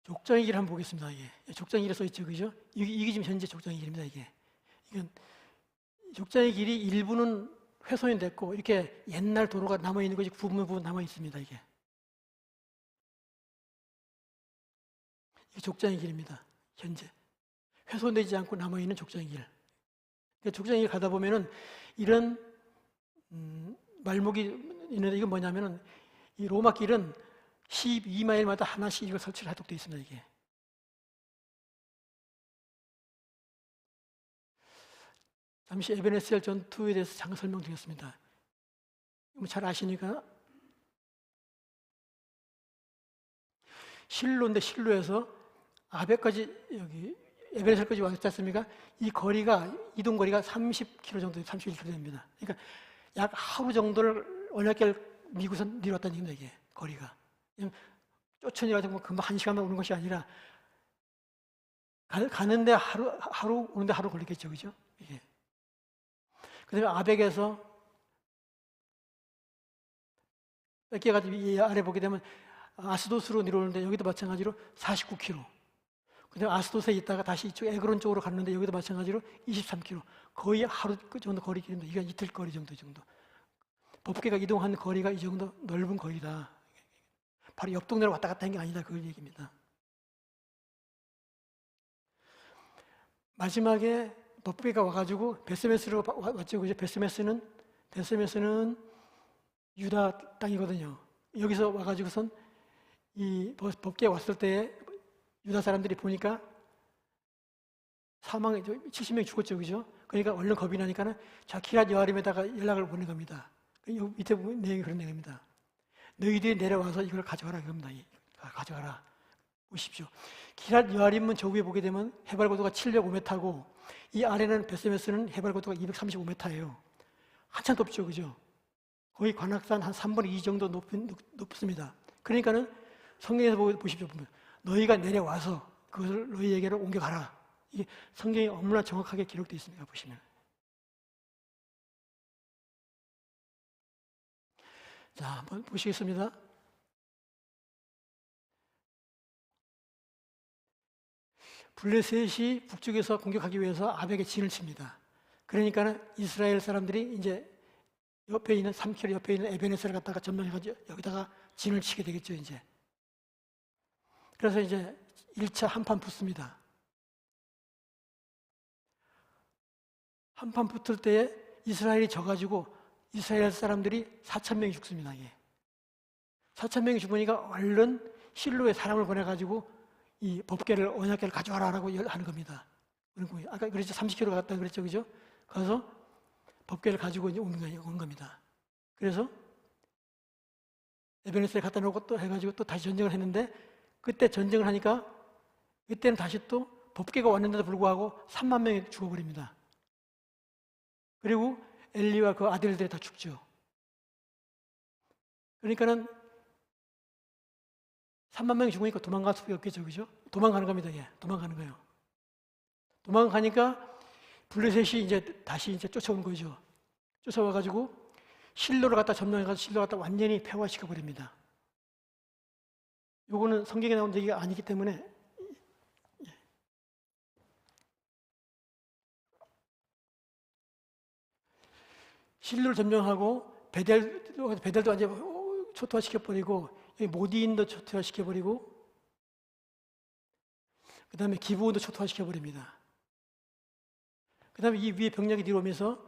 족장의 길 한번 보겠습니다. 이게 족장의 길에 써 있죠, 그죠? 이게 지금 현재 족장의 길입니다. 이건 족장의 길이 일부는 훼손이 됐고 이렇게 옛날 도로가 남아 있는 것이 부분 남아 있습니다. 이게 족장의 길입니다. 현재 훼손되지 않고 남아 있는 족장의 길. 그러니까 족장의 길 가다 보면은 이런 말목이 있는데 이건 뭐냐면은 이 로마 길은 12마일마다 하나씩 이걸 설치를 하도록 되어 있습니다. 이게 잠시 에베네셀 전투에 대해서 잠깐 설명드리겠습니다. 잘 아시니까 실로인데 실로에서 아베까지 여기 에베네셀까지 왔지 않습니까? 이 거리가 이동 거리가 30km 정도, 31km 됩니다. 그러니까 약 하루 정도를 언약궤를 미국에서 내려왔다는 얘기입니다. 이게 거리가. 쫓아내가지고 금방 1시간만 오는 것이 아니라 가는데 하루 오는데 하루 걸리겠죠, 그죠? 이게. 그다음에 아벡에서 뺏겨가지고 이 아래 보게 되면 아스도스로 내려오는데 여기도 마찬가지로 49km. 그다음에 아스도스에 있다가 다시 이쪽 에그론 쪽으로 갔는데 여기도 마찬가지로 23km. 거의 하루 정도 거리 길입니다. 이게 이틀 거리 정도. 법궤가 이동한 거리가 이 정도 넓은 거리다. 바로 옆 동네로 왔다 갔다 한 게 아니다. 그 얘기입니다. 마지막에 법궤가 와가지고 베스메스로 왔죠. 그죠? 베스메스는 유다 땅이거든요. 여기서 와가지고선 이 법궤 왔을 때 유다 사람들이 보니까 사망 70명이 죽었죠, 그죠? 그러니까 얼른 겁이 나니까는 자 기랏 여아림에다가 연락을 보낸 겁니다. 요 밑에 보면 내용이 그런 내용입니다. 너희들이 내려와서 이걸 가져가라 이겁니다. 가져가라. 보십시오. 기랏 여아림은 저 위에 보게 되면 해발 고도가 705m고 이 아래는 베세메스는 해발 고도가 235m예요. 한참 높죠, 그죠? 거의 관악산 한 3분의 2 정도 높습니다. 그러니까는 성경에서 보십시오. 보면 너희가 내려와서 그것을 너희에게로 옮겨가라. 이게 성경이 얼마나 정확하게 기록되어 있습니까? 보시면. 자, 한번 보시겠습니다. 블레셋이 북쪽에서 공격하기 위해서 아벡에 진을 칩니다. 그러니까는 이스라엘 사람들이 이제 옆에 있는 3km 옆에 있는 에베네스를 갖다가 점령해가지고 여기다가 진을 치게 되겠죠, 이제. 그래서 이제 1차 한판 붙습니다. 한판 붙을 때에 이스라엘이 져가지고 이스라엘 사람들이 4,000명이 죽습니다. 이게. 4,000명이 죽으니까 얼른 실로에 사람을 보내가지고 이 법궤를 언약궤를 가져와라라고 하는 겁니다. 아까 그랬죠, 30km 갔다 그랬죠, 그죠? 가서 법궤를 가지고 이제 오는 겁니다. 그래서 에베네스에 갖다 놓고 또 해가지고 또 다시 전쟁을 했는데 그때 전쟁을 하니까 이때는 다시 또 법궤가 왔는데도 불구하고 3만 명이 죽어버립니다. 그리고 엘리와 그 아들들이 다 죽죠. 그러니까는 3만 명이 죽으니까 도망갈 수밖에 없겠죠, 그죠? 도망가는 겁니다, 예. 도망가는 거예요. 도망가니까 블레셋이 이제 다시 이제 쫓아온 거죠. 쫓아와가지고 실로를 갖다 점령해가지고 실로 갖다 완전히 폐화시켜 버립니다. 요거는 성경에 나온 얘기가 아니기 때문에 실로를 점령하고 베델도 완전 초토화시켜 버리고 모디인도 초토화시켜 버리고 그 다음에 기브온도 초토화시켜 버립니다. 그 다음에 이 위에 병력이 내려오면서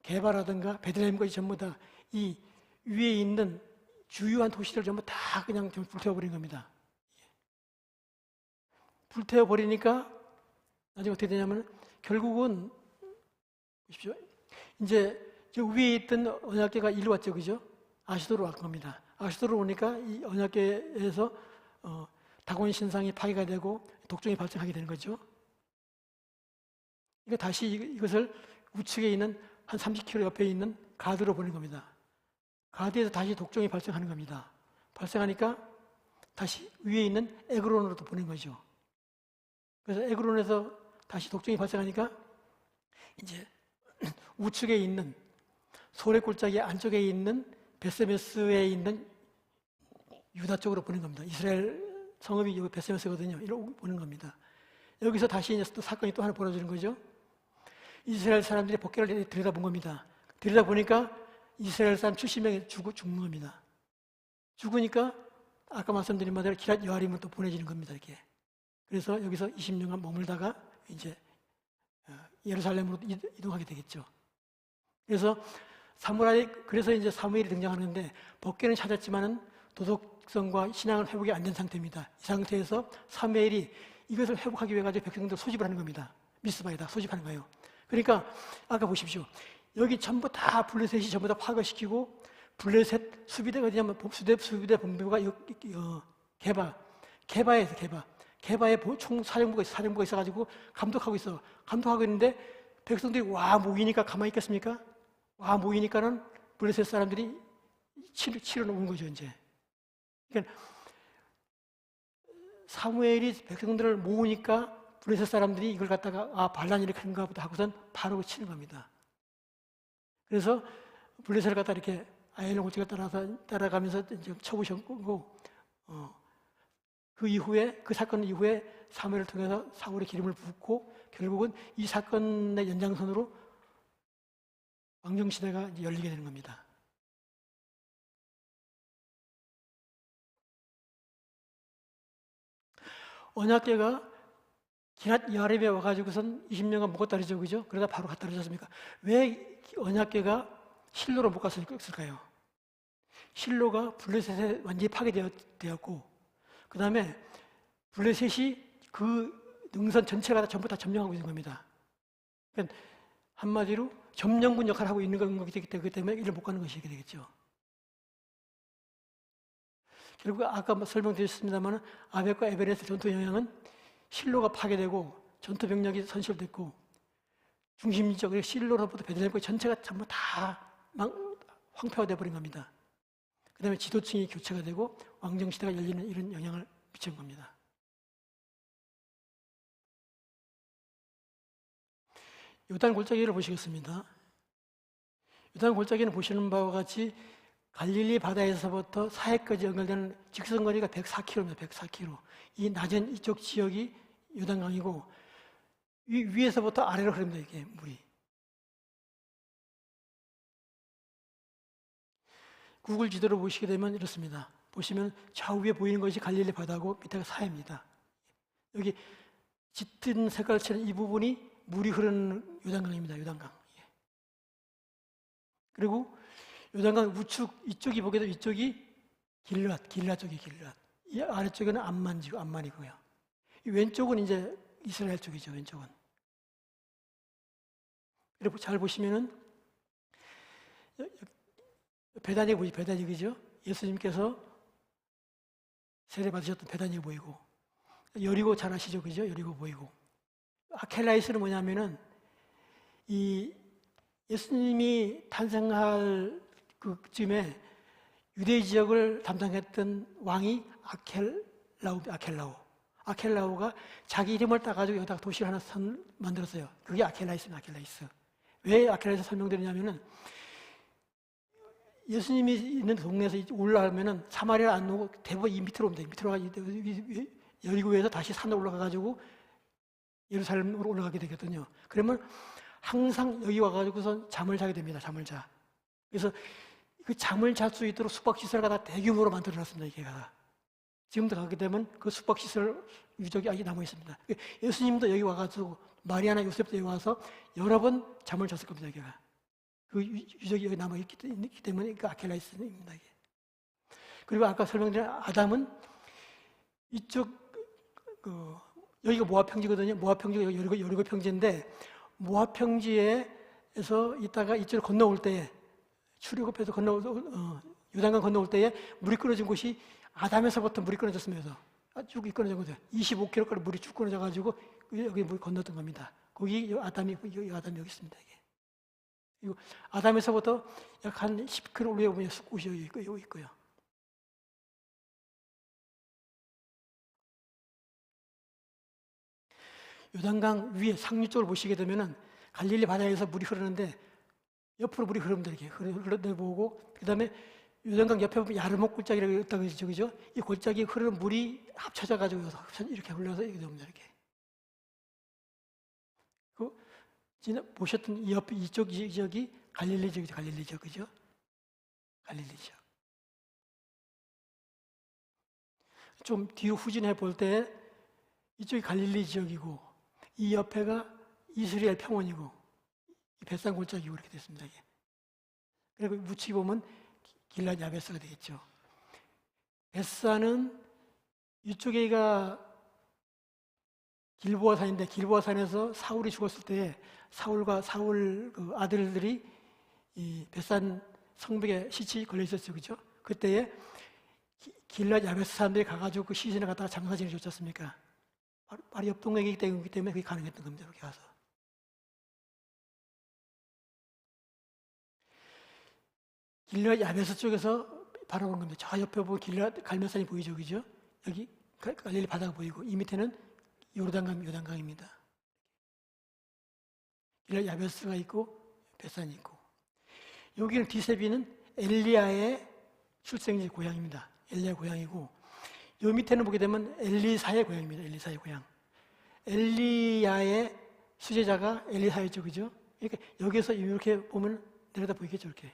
게바라든가 베들레헴까지 전부 다 이 위에 있는 주요한 도시들 전부 다 그냥 불태워버린 겁니다. 불태워버리니까 나중에 어떻게 되냐면 결국은 보십시오. 이제 저 위에 있던 언약궤가 일로 왔죠, 그죠? 아시도로 갈 겁니다. 아시도로 오니까 이 언약궤에서 다곤 신상이 파괴가 되고 독종이 발생하게 되는 거죠. 이거 다시 이것을 우측에 있는 한 30km 옆에 있는 가드로 보낸 겁니다. 가드에서 다시 독종이 발생하는 겁니다. 발생하니까 다시 위에 있는 에그론으로 또 보낸 거죠. 그래서 에그론에서 다시 독종이 발생하니까 이제 우측에 있는 소래 골짜기 안쪽에 있는 베세메스에 있는 유다 쪽으로 보낸 겁니다. 이스라엘 성읍이 여기 베세메스거든요. 이렇게 보낸 겁니다. 여기서 다시 이제 또 사건이 또 하나 벌어지는 거죠. 이스라엘 사람들이 법궤를 들여다본 겁니다. 들여다보니까 이스라엘 사람 70명이 죽는 겁니다. 죽으니까 아까 말씀드린 바대로 기랏 여아림으로 또 보내지는 겁니다. 이렇게. 그래서 여기서 20년간 머물다가 이제 예루살렘으로 이동하게 되겠죠. 그래서 그래서 이제 사무엘이 등장하는데 법궤는 찾았지만은 도덕성과 신앙을 회복이 안 된 상태입니다. 이 상태에서 사무엘이 이것을 회복하기 위해 가지고 백성들 소집을 하는 겁니다. 미스바에다 소집하는 거예요. 그러니까 아까 보십시오. 여기 전부 다 블레셋이 전부 다 파괴시키고 블레셋 수비대가 어디냐면 수비대 본부가 게바에 총 사령부가 있어가지고 감독하고 있는데 백성들이 와 모이니까 가만히 있겠습니까? 와 모이니까는 블레셋 사람들이 치러 놓은 거죠, 이제. 그러니까 사무엘이 백성들을 모으니까 블레셋 사람들이 이걸 갖다가 반란이 이렇게 하는가 보다 하고선 바로 치는 겁니다. 그래서 블레셋을 갖다 이렇게 아이엘 골짜기를 따라가면서 이제 쳐부셨고 그 이후에 그 사건 이후에 사무엘을 통해서 사울의 기름을 붓고 결국은 이 사건의 연장선으로 왕정 시대가 이제 열리게 되는 겁니다. 언약궤가 기랏 여아림에 와가지고선 20년간 묵었다 그러죠, 그죠? 그러다 바로 갔다 그러셨습니까? 왜 언약궤가 실로로 못 갔을까요? 실로가 블레셋에 완전히 파괴되었고, 그 다음에 블레셋이 그 능선 전체가 전부 다 점령하고 있는 겁니다. 그러니까 한마디로 점령군 역할을 하고 있는 거기 때문에 이를 못 가는 것이 되겠죠. 결국 아까 설명드렸습니다만 아벡과 에베레스트 전투 영향은 실로가 파괴되고 전투 병력이 손실됐고 중심적으로 실로로부터 베들레헴 전체가 전부 다 황폐화되어 버린 겁니다. 그 다음에 지도층이 교체가 되고 왕정시대가 열리는 이런 영향을 미친 겁니다. 요단 골짜기를 보시겠습니다. 요단 골짜기는 보시는 바와 같이 갈릴리 바다에서부터 사해까지 연결되는 직선거리가 104km입니다. 104km. 이 낮은 이쪽 지역이 요단강이고 위에서부터 아래로 흐릅니다. 이게 물이. 구글 지도를 보시게 되면 이렇습니다. 보시면 좌우에 보이는 것이 갈릴리 바다고 밑에가 사해입니다. 여기 짙은 색깔을 칠한 이 부분이 물이 흐르는 요단강입니다. 요단강. 그리고 요단강 우측 이쪽이 보게 되면 이쪽이 길랏 쪽이 길랏. 이 아래쪽에는 암만이고요. 이 왼쪽은 이제 이스라엘 쪽이죠. 왼쪽은. 그리고 잘 보시면은 베다니 보이죠. 베다니죠. 예수님께서 세례 받으셨던 베다니 보이고 여리고 잘 아시죠, 그죠? 여리고 보이고. 아켈라이스는 뭐냐면은 이 예수님이 탄생할 그쯤에 유대 지역을 담당했던 왕이 아켈라오가 자기 이름을 따가지고 여기다가 도시를 하나 만들었어요. 그게 아켈라이스입니다. 아켈라이스. 왜 아켈라이스 설명드리냐면은 예수님이 있는 동네에서 올라가면은 사마리아 안 오고 대부분 이 밑으로 옵니다. 밑으로 가지고 여리고에서 다시 산으로 올라가가지고 예루살렘으로 올라가게 되거든요. 그러면 항상 여기 와가지고선 잠을 자게 됩니다. 잠을 자. 그래서 그 잠을 잘 수 있도록 숙박시설을 갖다 대규모로 만들어놨습니다. 이게 지금도 가게 되면 그 숙박시설 유적이 아직 남아 있습니다. 예수님도 여기 와가지고 마리아나 요셉도 여기 와서 여러 번 잠을 잤을 겁니다. 여기가. 그 유적이 여기 남아 있기 때문에 그 아켈라이스입니다. 이게. 그리고 아까 설명드린 아담은 이쪽 여기가 모압 평지거든요. 모압 평지가 여리고 평지인데 모압 평지에서 있다가 이쪽으로 건너올 때에 출애굽해서 요단강 건너올 때에 물이 끊어진 곳이 아담에서부터 물이 끊어졌으면서 쭉 끊어진 거죠. 25km까지 물이 쭉 끊어져 가지고 여기 물이 건넜던 겁니다. 거기 아담이 여기 있습니다. 이게. 그리고 아담에서부터 약 한 10km 올라오면 숲곳이 여기 있고요. 요단강 위에 상류 쪽을 보시게 되면은 갈릴리 바다에서 물이 흐르는데 옆으로 물이 흐릅니다. 이렇게 흘러내보고 그다음에 요단강 옆에 보면 야르목 골짜기라고 있다고 그러죠, 그죠? 이 골짜기 흐르는 물이 합쳐져 가지고 이렇게 흘러서 이렇게 됩니다. 이렇게. 그 보셨던 이 옆 이쪽 지역이 갈릴리 지역이죠, 갈릴리 지역, 그죠? 갈릴리 지역. 좀 뒤로 후진해 볼 때 이쪽이 갈릴리 지역이고 이 옆에가 이스라엘 평원이고 벳산 골짜기고 이렇게 됐습니다. 이게. 그리고 우측에 보면 길랏 야베스가 되겠죠. 벳산은 이쪽에가 길보아산인데 길보아산에서 사울이 죽었을 때 사울과 사울 그 아들들이 이 벳산 성벽에 시체 걸려 있었죠, 그렇죠? 그때에 길랏 야베스 사람들이 가가지고 그 시신을 갖다가 장사진을 줬지 않습니까? 바로 옆 동네이기 때문에 그게 가능했던 겁니다. 이렇게 가서. 길랏 야베스 쪽에서 바라보는 겁니다. 저 옆에 보면 길랏 갈멜산이 보이죠, 그죠? 여기 갈릴리 바다가 보이고 이 밑에는 요단강입니다. 길랏 야베스가 있고 벳산이 있고 여기는 디세비는 엘리야의 출생지 고향입니다. 엘리야 고향이고 요 밑에는 보게 되면 엘리사의 고향입니다. 엘리사의 고향. 엘리야의 수제자가 엘리사였죠, 그죠? 그러니까 여기서 이렇게 보면 내려다 보이겠죠, 이렇게.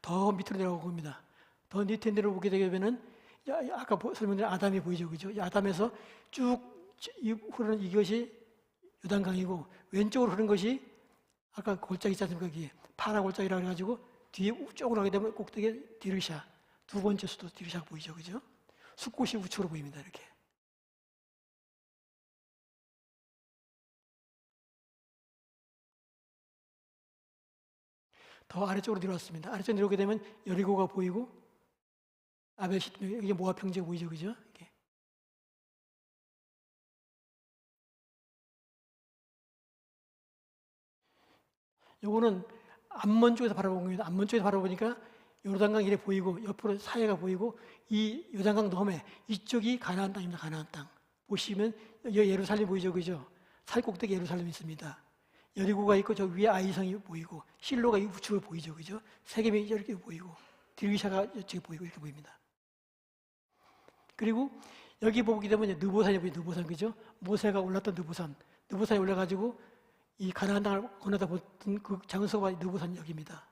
더 밑으로 내려가고 겁니다. 더 밑에 내려보게 되면은 아까 설명드린 아담이 보이죠, 그죠? 이 아담에서 쭉 흐르는 이것이 요단강이고 왼쪽으로 흐르는 것이 아까 골짜기 있지 않습니까? 여기 파라 골짜기라고 해가지고 뒤에 쭉 올라가게 되면 꼭대기에 디르샤 두 번째 수도 디르샤가 보이죠, 그죠? 숲곳이 우측으로 보입니다. 이렇게. 더 아래쪽으로 내려왔습니다. 아래쪽으로 내려오게 되면 여리고가 보이고 아벨시 이게 모압 평지가 보이죠, 그죠? 이렇게. 요거는 암몬 쪽에서 바라본 겁니다. 암몬 쪽에서 바라보니까 요르단강 이래 보이고 옆으로 사해가 보이고 이 요단강 너머에 이쪽이 가나안 땅입니다. 가나안 땅. 보시면 여기 예루살렘 보이죠, 그죠? 산 꼭대기 예루살렘이 있습니다. 여리고가 있고 저 위에 아이성이 보이고 실로가 이 우측으로 보이죠, 그죠? 세겜이 이렇게 보이고 디르기샤가 이쪽에 보이고 이렇게 보입니다. 그리고 여기 보게 되면 느보산이 보이죠, 느보산, 그죠? 모세가 올랐던 느보산, 느보산에 올라가지고 이 가나안 땅을 건너다 보던 그 장소가 느보산 여기입니다.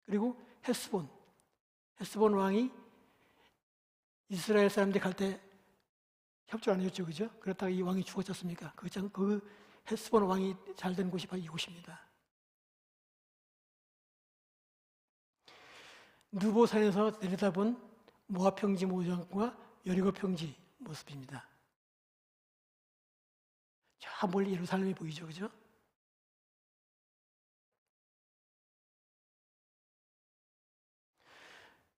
그리고 헤스본 왕이 이스라엘 사람들이 갈 때 협조 안 해줬죠, 그죠? 그렇다가 이 왕이 죽었지 않습니까? 그 헤스본 왕이 잘 된 곳이 바로 이곳입니다. 느보산에서 내려다본 모압 평지 모양과 여리고 평지 모습입니다. 저 멀리 예루살렘이 보이죠, 그죠?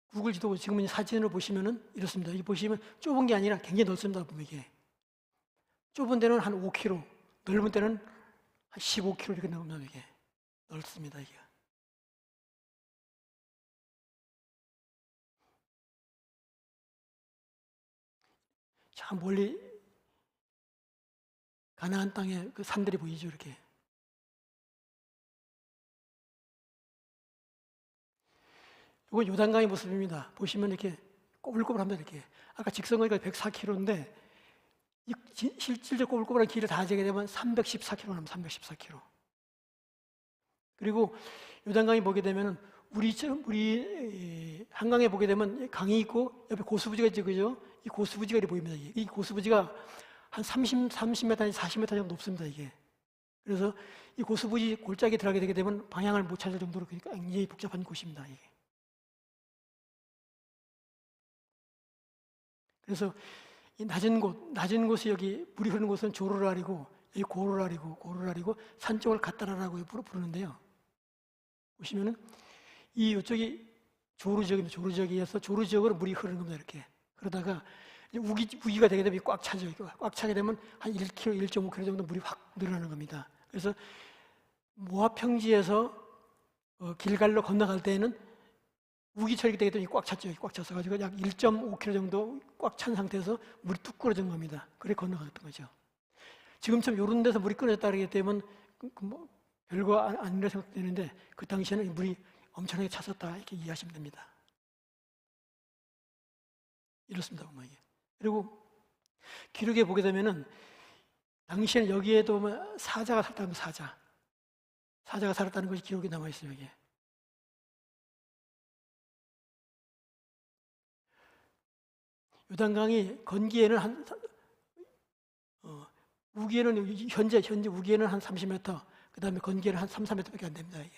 구글 지도 지금 사진으로 보시면은 이렇습니다. 여기 보시면 좁은 게 아니라 굉장히 넓습니다. 보면 이게 좁은 데는 한 5km, 넓은 데는 한 15km 이렇게 나오면 이게 넓습니다. 이게. 저 멀리 가나안 땅에 그 산들이 보이죠, 이렇게. 이건 요단강의 모습입니다. 보시면 이렇게 꼬불꼬불합니다, 이렇게. 아까 직선거리가 104km인데 실질적 꼬불꼬불한 길을 다 재게 되면 314km 나옵니다. 314km. 그리고 요단강이 보게 되면 우리 한강에 보게 되면 강이 있고 옆에 고수부지가 있죠, 그죠? 이 고수부지가 이렇게 보입니다. 이 고수부지가 한 30m, 40m 정도 높습니다, 이게. 그래서 이 고수부지 골짜기에 들어가게 되게 되면 방향을 못 찾을 정도로 굉장히 복잡한 곳입니다, 이게. 그래서 이 낮은 곳이 여기 물이 흐르는 곳은 조르랄이고 여기 고르랄이고 산 쪽을 갔다라라고 부르는데요. 보시면은 이쪽이 조르지역입니다. 조르지역에서 조르지역으로 물이 흐르는 겁니다. 이렇게. 그러다가 이제 우기가 되게 되면 꽉 차죠. 꽉 차게 되면 한 1km, 1.5km 정도 물이 확 늘어나는 겁니다. 그래서 모압 평지에서 길갈로 건너갈 때에는 우기철이 되게 되면 꽉 찼죠. 꽉 차서 가지고 약 1.5km 정도 꽉 찬 상태에서 물이 뚝 끊어진 겁니다. 그래 건너갔던 거죠. 지금처럼 이런 데서 물이 끊어졌다 그러기 때문에 뭐 별거 아니라 생각되는데 그 당시에는 물이 엄청나게 찼었다 이렇게 이해하시면 됩니다. 이렇습니다, 보면. 그리고 기록에 보게 되면은 당시에는 여기에도 사자가 살았다는 거, 사자가 살았다는 것이 기록에 남아 있어요, 여기에. 요단강이 건기에는 우기에는 현재 우기에는 한 30m, 그 다음에 건기에는 한 3, 4m밖에 안 됩니다, 이게.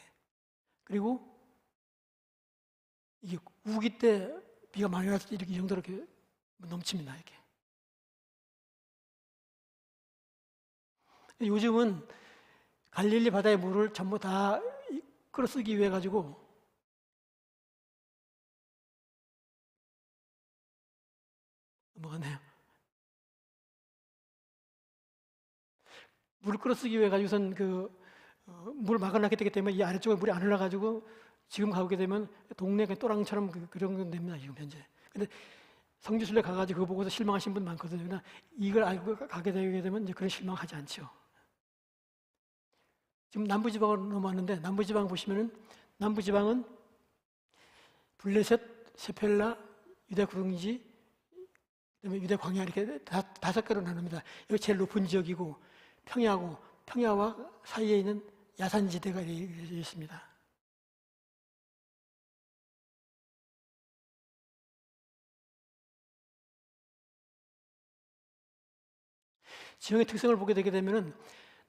그리고 이게 우기 때 비가 많이 와서 이렇게 이 정도로 이렇게 넘칩니다, 이렇게. 요즘은 갈릴리 바다의 물을 전부 다 끌어쓰기 위해 가지고 넘어가네요. 물을 끌어쓰기 위해 가지고선 물을 막아놨기 때문에 이 아래쪽에 물이 안 흘러가지고 지금 가게 되면 동네가 또랑처럼 그런 건 됩니다, 지금 현재. 근데 성지순례 가가지고 그거 보고서 실망하신 분 많거든요. 그러나 이걸 알고 가게 되게 되면 이제 그런 실망하지 않죠. 지금 남부지방으로 넘어왔는데 남부지방 보시면은 남부지방은 블레셋, 세펠라, 유대 구릉지, 그다음에 유대 광야 이렇게 다섯 개로 나눕니다. 여기 제일 높은 지역이고 평야와 사이에 있는 야산지대가 있습니다. 지형의 특성을 보게 되게 되면은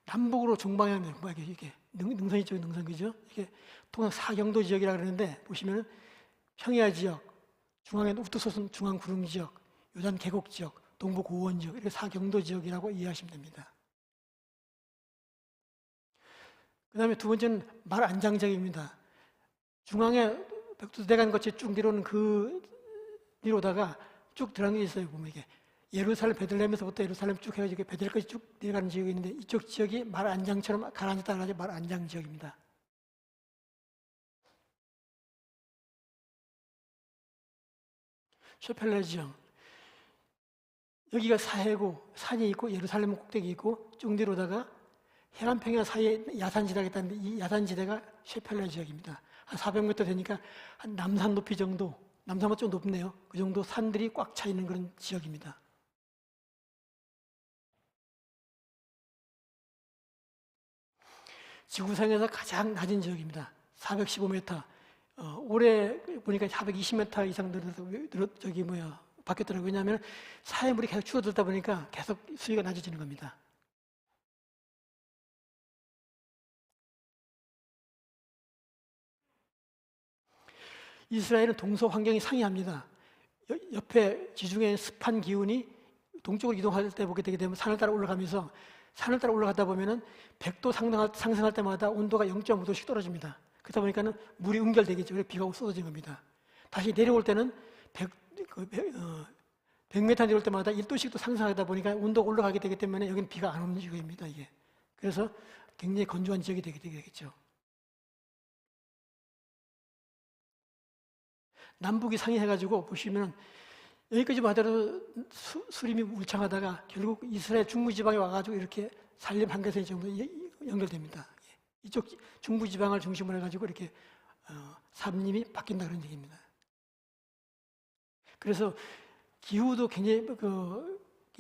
남북으로 정방향 이게 능선이 쪽에 능선 그죠? 이게 통상 사경도 지역이라 그러는데 보시면은 평야 지역, 중앙에 우투소선 중앙 구릉 지역, 요단 계곡 지역, 동부 고원 지역, 이렇게 4경도 지역이라고 이해하시면 됩니다. 그 다음에 두 번째는 말안장 지역입니다. 중앙에 백두대간 같이 쭉 내려오는 그 뒤로다가 쭉 들어간 게 있어요. 보면 이게 예루살렘 베들레헴에서부터 예루살렘 쭉 해가지고 베들레헴까지 쭉 내려가는 지역이 있는데 이쪽 지역이 말안장처럼 가라앉았다 그래서 말안장 지역입니다. 셰펠레 지역 여기가 사해고 산이 있고 예루살렘 꼭대기 있고 쭉 내려오다가 해안평야 사이에 야산지대가 있다는데 이 야산지대가 셰펠레 지역입니다. 한 400m 되니까 한 남산 높이 정도, 남산보다 좀 높네요. 그 정도 산들이 꽉 차 있는 그런 지역입니다. 지구상에서 가장 낮은 지역입니다. 415m. 올해 보니까 420m 이상 바뀌었더라고요. 왜냐하면 사해물이 계속 줄어들다 보니까 계속 수위가 낮아지는 겁니다. 이스라엘은 동서 환경이 상이합니다. 옆에 지중해 습한 기운이 동쪽으로 이동할 때 보게 되게 되면 산을 따라 올라가면서 산을 따라 올라가다 보면은 100도 상승할 때마다 온도가 0.5도씩 떨어집니다. 그러다 보니까는 물이 응결되겠죠. 그래서 비가 쏟아진 겁니다. 다시 내려올 때는 100m 내려올 때마다 1도씩 또 상승하다 보니까 온도가 올라가게 되기 때문에 여기는 비가 안 오는 지역입니다. 이게. 그래서 굉장히 건조한 지역이 되게 되겠죠. 남북이 상이해가지고 보시면 여기까지만 하더라도 수림이 울창하다가 결국 이스라엘 중부지방에 와가지고 이렇게 산림 한가세 정도 연결됩니다. 이쪽 중부지방을 중심으로 해가지고 이렇게 산림이 바뀐다 그런 얘기입니다. 그래서 기후도 굉장히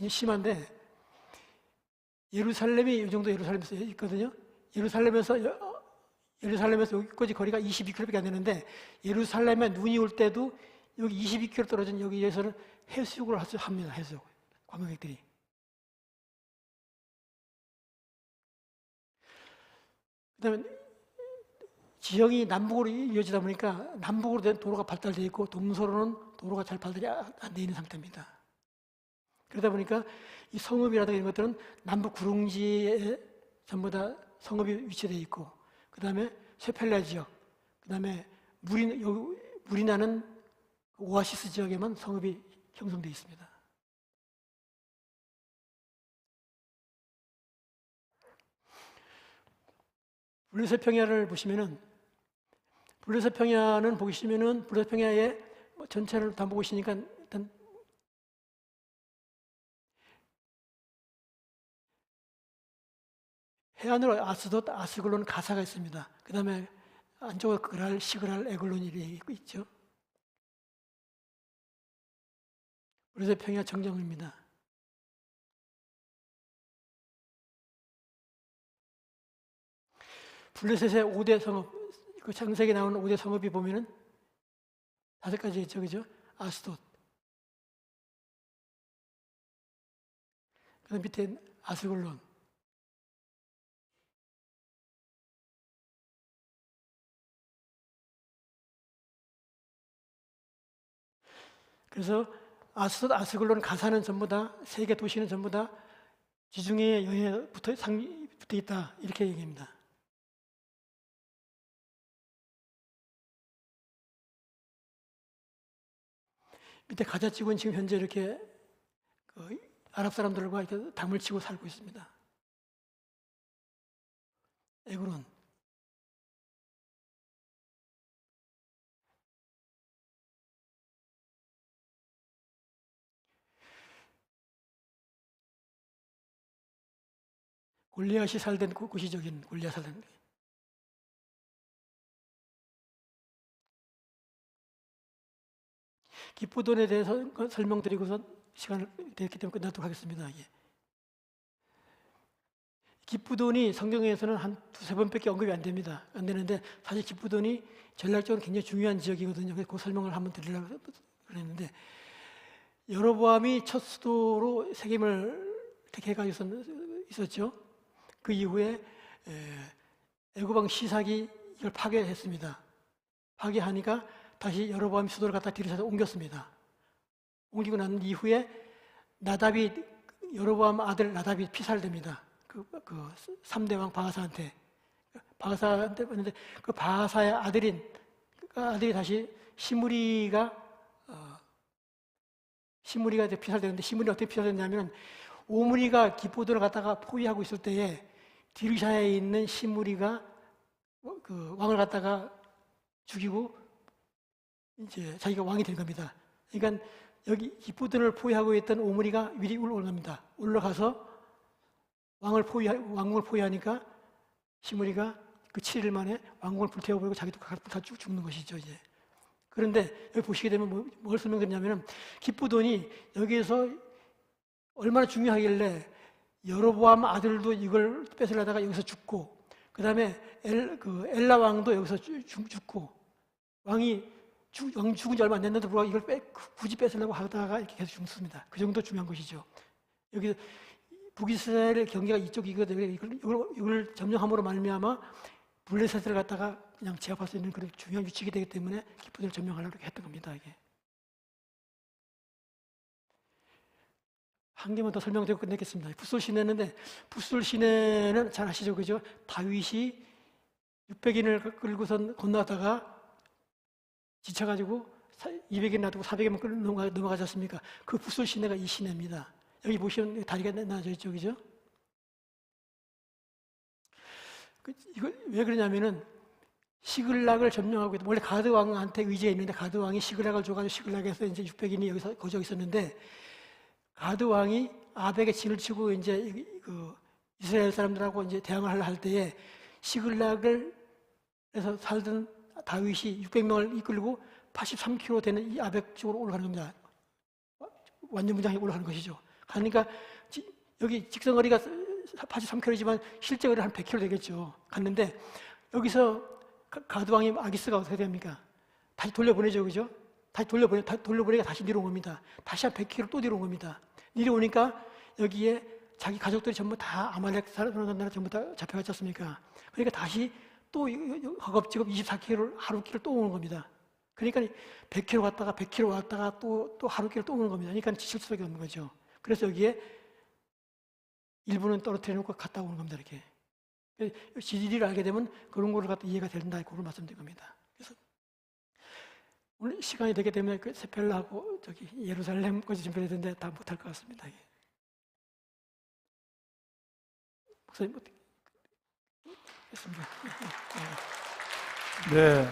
심한데 예루살렘이 이 정도 예루살렘에서 있거든요. 예루살렘에서 여기까지 거리가 22km밖에 안 되는데 예루살렘에 눈이 올 때도 여기 22km 떨어진 여기에서는 해수욕을 합니다. 해수욕. 관광객들이. 그다음에 지형이 남북으로 이어지다 보니까 남북으로 된 도로가 발달되어 있고 동서로는 도로가 잘 발달이 안 되어 있는 상태입니다. 그러다 보니까 이 성읍이라든가 이런 것들은 남북 구릉지에 전부 다 성읍이 위치되어 있고 그 다음에 셰펠레 지역, 그 다음에 물이 나는 오아시스 지역에만 성읍이 형성되어 있습니다. 블레셋 평야를 보시면은 블레셋 평야는 보시면은 블레셋 평야의 전체를 다 보시니까 일단 해안으로 아스돗, 아스글론, 가사가 있습니다. 그 다음에 안쪽으로 그랄, 시그랄, 에글론이 있고 있죠. 블레셋 평야 정정입니다. 블레셋의 5대 성읍, 그 창세기에 나오는 5대 성읍이 보면은 5가지 있죠, 그죠? 아스돗. 그 다음 밑에 아스글론. 그래서 아스돗, 아스글론, 가사는 전부 다, 세 개 도시는 전부 다 지중해 영해에 붙어 있다. 이렇게 얘기합니다. 밑에 가자 지구는 지금 현재 이렇게 아랍 사람들과 이렇게 담을 치고 살고 있습니다. 에그론. 골리앗이 살던 곳이 저긴 골리앗 살던. 기쁘돈에 대해서 설명드리고서 시간을 됐기 때문에 끝나도록 하겠습니다. 예. 기쁘돈이 성경에서는 한 두세 번밖에 언급이 안 됩니다. 안 되는데 사실 기쁘돈이 전략적으로 굉장히 중요한 지역이거든요. 그래서 그 설명을 한번 드리려고 그랬는데 여로보암이 첫 수도로 세겜을 택해가지고 있었죠. 그 이후에 애굽 왕 시삭이 이걸 파괴했습니다. 파괴하니까 다시 여로보암이 수도를 갖다 디르사로 옮겼습니다. 옮기고 난 이후에 나답이 여로보암 아들 나답이 피살됩니다. 그 3대 왕 바하사한테 했는데 그 바하사의 아들이 다시 시므리가 이제 피살되는데, 시므리가 어떻게 피살됐냐면 오므리가 기브온을 갖다가 포위하고 있을 때에 디르샤에 있는 시므리가 그 왕을 갖다가 죽이고 이제 자기가 왕이 된 겁니다. 그러니까 여기 기브온을 포위하고 있던 오므리가 위리 올라갑니다. 올라가서 왕을 포위하니까 시므리가 그 7일 만에 왕궁을 불태워버리고 자기도 다 죽는 것이죠, 이제. 그런데 여기 보시게 되면 뭘 설명드리냐면은 기브온이 여기에서 얼마나 중요하길래 여로보암 아들도 이걸 뺏으려다가 여기서 죽고, 그 다음에 엘라 왕도 여기서 죽고, 왕 죽은 지 얼마 안 됐는데 불구하고 이걸 굳이 뺏으려고 하다가 이렇게 계속 죽습니다. 그 정도 중요한 것이죠. 여기 북이스라엘 경계가 이쪽이거든요. 이걸 점령함으로 말미암아 블레셋을 갖다가 그냥 제압할 수 있는 그런 중요한 위치가 되기 때문에 기브온을 점령하려고 했던 겁니다. 이게. 한 개만 더 설명드리고 끝내겠습니다. 붓솔 시내인데, 붓솔 시내는 잘 아시죠, 그죠? 다윗이 600인을 끌고선 건너다가 지쳐가지고 200인 놔두고 400인만 넘어가지 않습니까? 그 붓솔 시내가 이 시내입니다. 여기 보시면 다리가 나눠져 있죠, 그죠? 이거 왜 그러냐면은 시글락을 점령하고 있다. 원래 가드 왕한테 의지했는데 가드 왕이 시글락을 줘가지고 시글락에서 이제 600인이 여기서 거주하고 있었는데, 가드 왕이 아벡에 진을 치고 이제 그 이스라엘 사람들하고 이제 대항을 하려 할 때에 시글락을 해서 살던 다윗이 600명을 이끌고 83km 되는 이 아벡 쪽으로 올라가는 겁니다. 완전 무장에 올라가는 것이죠. 그러니까 여기 직선거리가 83km지만 실제 거리는 한 100km 되겠죠. 갔는데 여기서 가드 왕이 아기스가 어떻게 됩니까? 다시 돌려보내죠, 그죠? 다시 돌려보내니까 다시 내려온 겁니다. 다시 한 100km 또 내려온 겁니다. 내려오니까 여기에 자기 가족들이 전부 다 아말렉 사람들 전부 다 잡혀갔지 않습니까? 그러니까 다시 또 허겁지겁 24km 하루길을 또 오는 겁니다. 그러니까 100km 갔다가 100km 왔다가 또 하루길을 또 오는 겁니다. 그러니까 지칠 수밖에 없는 거죠. 그래서 여기에 일부는 떨어뜨려 놓고 갔다 오는 겁니다. 이렇게. 지리를 알게 되면 그런 거를 갖다 이해가 된다. 그걸 말씀드린 겁니다. 그래서 오늘 시간이 되게 되면 그 세펠라하고 저기 예루살렘까지 준비해야 되는데 다 못할 것 같습니다. 목사님 어떻게 했습니다.
네.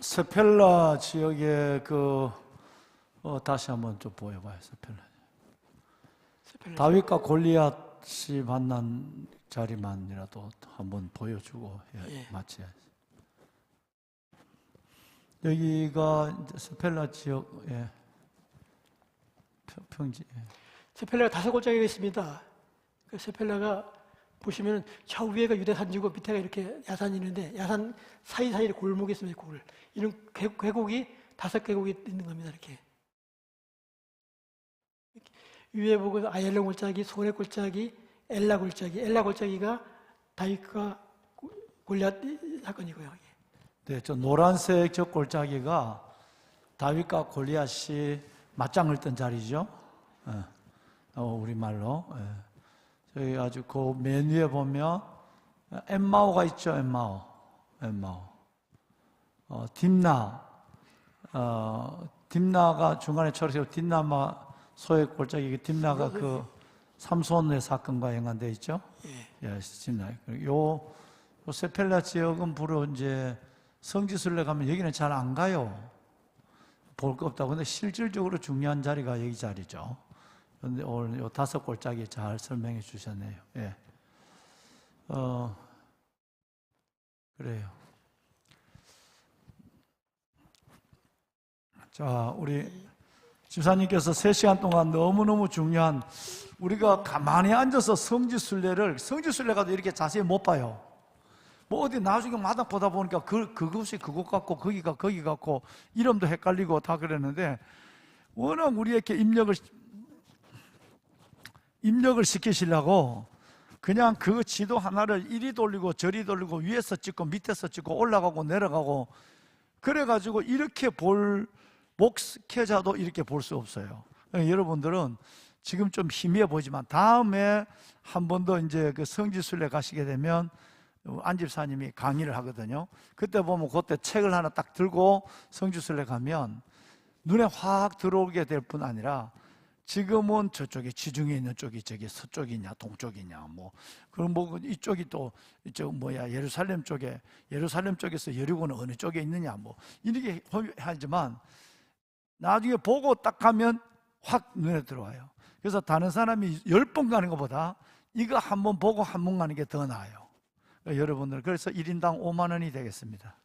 세펠라 지역에 다시 한번 좀 보여봐요. 세펠라. 다윗과 골리앗이 만난 자리만이라도 한번 보여주고 마쳐야지. 여기가 이제 세펠라 지역의 평지.
세펠라가 5골짜기가 있습니다. 그 세펠라가 보시면 좌우에가 유대산지고 밑에가 이렇게 야산이 있는데 야산 사이사이에 골목이 있습니다. 이런 계곡이 5계곡이 있는 겁니다. 이렇게. 위에 보고 아얄론 골짜기, 소레 골짜기, 엘라 골짜기. 엘라 골짜기가 다윗과 골리앗 사건이고요.
네, 저 노란색 저 골짜기가 다윗과 골리앗이 맞짱을 뜬 자리죠. 우리말로. 저희 아주 그 맨 위에 보면 엠마오가 있죠. 엠마오. 딥나가 중간에 처리되고 딥나마 소의 골짜기 딥나가 그 삼손의 사건과 연관되어 있죠. 예, 딥나. 요 세펠라 지역은 주로 이제 성지순례 가면 여기는 잘 안 가요. 볼 거 없다고. 근데 실질적으로 중요한 자리가 여기 자리죠. 그런데 오늘 요 5골짜기 잘 설명해 주셨네요. 예. 그래요. 자, 우리 집사님께서 3시간 동안 너무너무 중요한, 우리가 가만히 앉아서 성지순례가도 이렇게 자세히 못 봐요. 뭐 어디 나중에 마당 보다 보니까 그것이 그것 같고 거기가 거기 같고 이름도 헷갈리고 다 그랬는데, 워낙 우리에게 입력을 시키시려고 그냥 그 지도 하나를 이리 돌리고 저리 돌리고 위에서 찍고 밑에서 찍고 올라가고 내려가고 그래가지고 이렇게 목회자도 이렇게 볼 수 없어요. 그러니까 여러분들은 지금 좀 희미해 보지만 다음에 한 번 더 이제 그 성지순례 가시게 되면 안 집사님이 강의를 하거든요. 그때 보면 그때 책을 하나 딱 들고 성지순례 가면 눈에 확 들어오게 될 뿐 아니라 지금은 저쪽에 지중해 있는 쪽이 저기 서쪽이냐 동쪽이냐 뭐 그럼 뭐 이쪽이 또 이쪽 뭐야 예루살렘 쪽에서 여리고는 어느 쪽에 있느냐 뭐 이렇게 하지만 나중에 보고 딱 가면 확 눈에 들어와요. 그래서 다른 사람이 10번 가는 것보다 이거 한 번 보고 한 번 가는 게 더 나아요. 그러니까 여러분들 그래서 1인당 5만 원이 되겠습니다.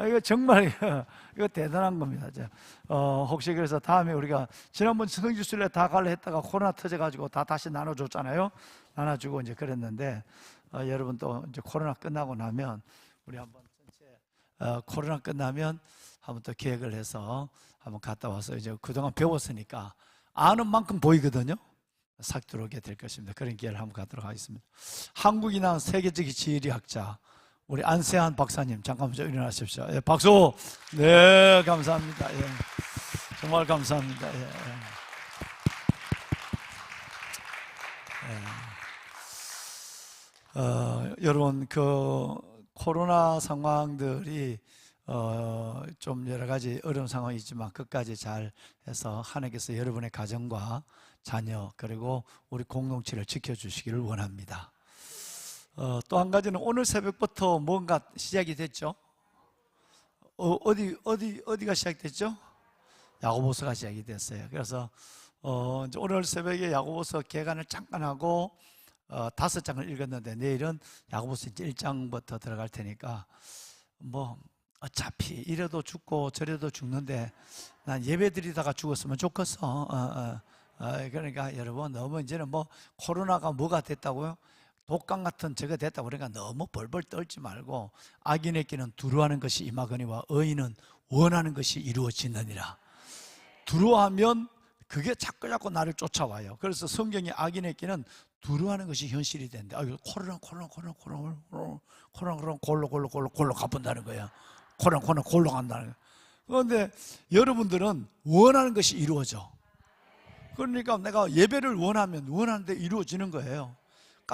이거 정말 이거 대단한 겁니다. 혹시 그래서 다음에 우리가 지난번 성지순례 다 갈래 했다가 코로나 터져가지고 다 다시 나눠줬잖아요. 나눠주고 이제 그랬는데 여러분 또 이제 코로나 끝나고 나면 우리 한번 전체 코로나 끝나면 한번 또 계획을 해서 한번 갔다 와서 이제 그동안 배웠으니까 아는 만큼 보이거든요. 싹 들어오게 될 것입니다. 그런 기회를 한번 갖도록 하겠습니다. 한국이나 세계적인 지리학자 우리 안세한 박사님 잠깐만 좀 일어나십시오. 예, 박수. 네, 감사합니다. 예, 정말 감사합니다. 예, 예. 여러분 그 코로나 상황들이 좀 여러 가지 어려운 상황이지만 끝까지 잘 해서 하나님께서 여러분의 가정과 자녀 그리고 우리 공동체를 지켜주시기를 원합니다. 또 한 가지는 오늘 새벽부터 뭔가 시작이 됐죠. 어디가 시작됐죠? 야고보서가 시작이 됐어요. 그래서 이제 오늘 새벽에 야고보서 개관을 잠깐 하고 5장을 읽었는데 내일은 야고보서 1장부터 들어갈 테니까 뭐 어차피 이래도 죽고 저래도 죽는데 난 예배 드리다가 죽었으면 좋겠어. 그러니까 여러분 너무 이제는 뭐 코로나가 뭐가 됐다고요? 독감 같은 저거 됐다고 그러니까 너무 벌벌 떨지 말고 악인에게는 두려워하는 것이 임하거니와 의인은 원하는 것이 이루어지느니라. 두려워하면 그게 자꾸 나를 쫓아와요. 그래서 성경에 악인에게는 두려워하는 것이 현실이 된대. 코로나 골로 가본다는 거야. 코로나 골로 간다는 거야. 그런데 여러분들은 원하는 것이 이루어져. 그러니까 내가 예배를 원하는데 이루어지는 거예요.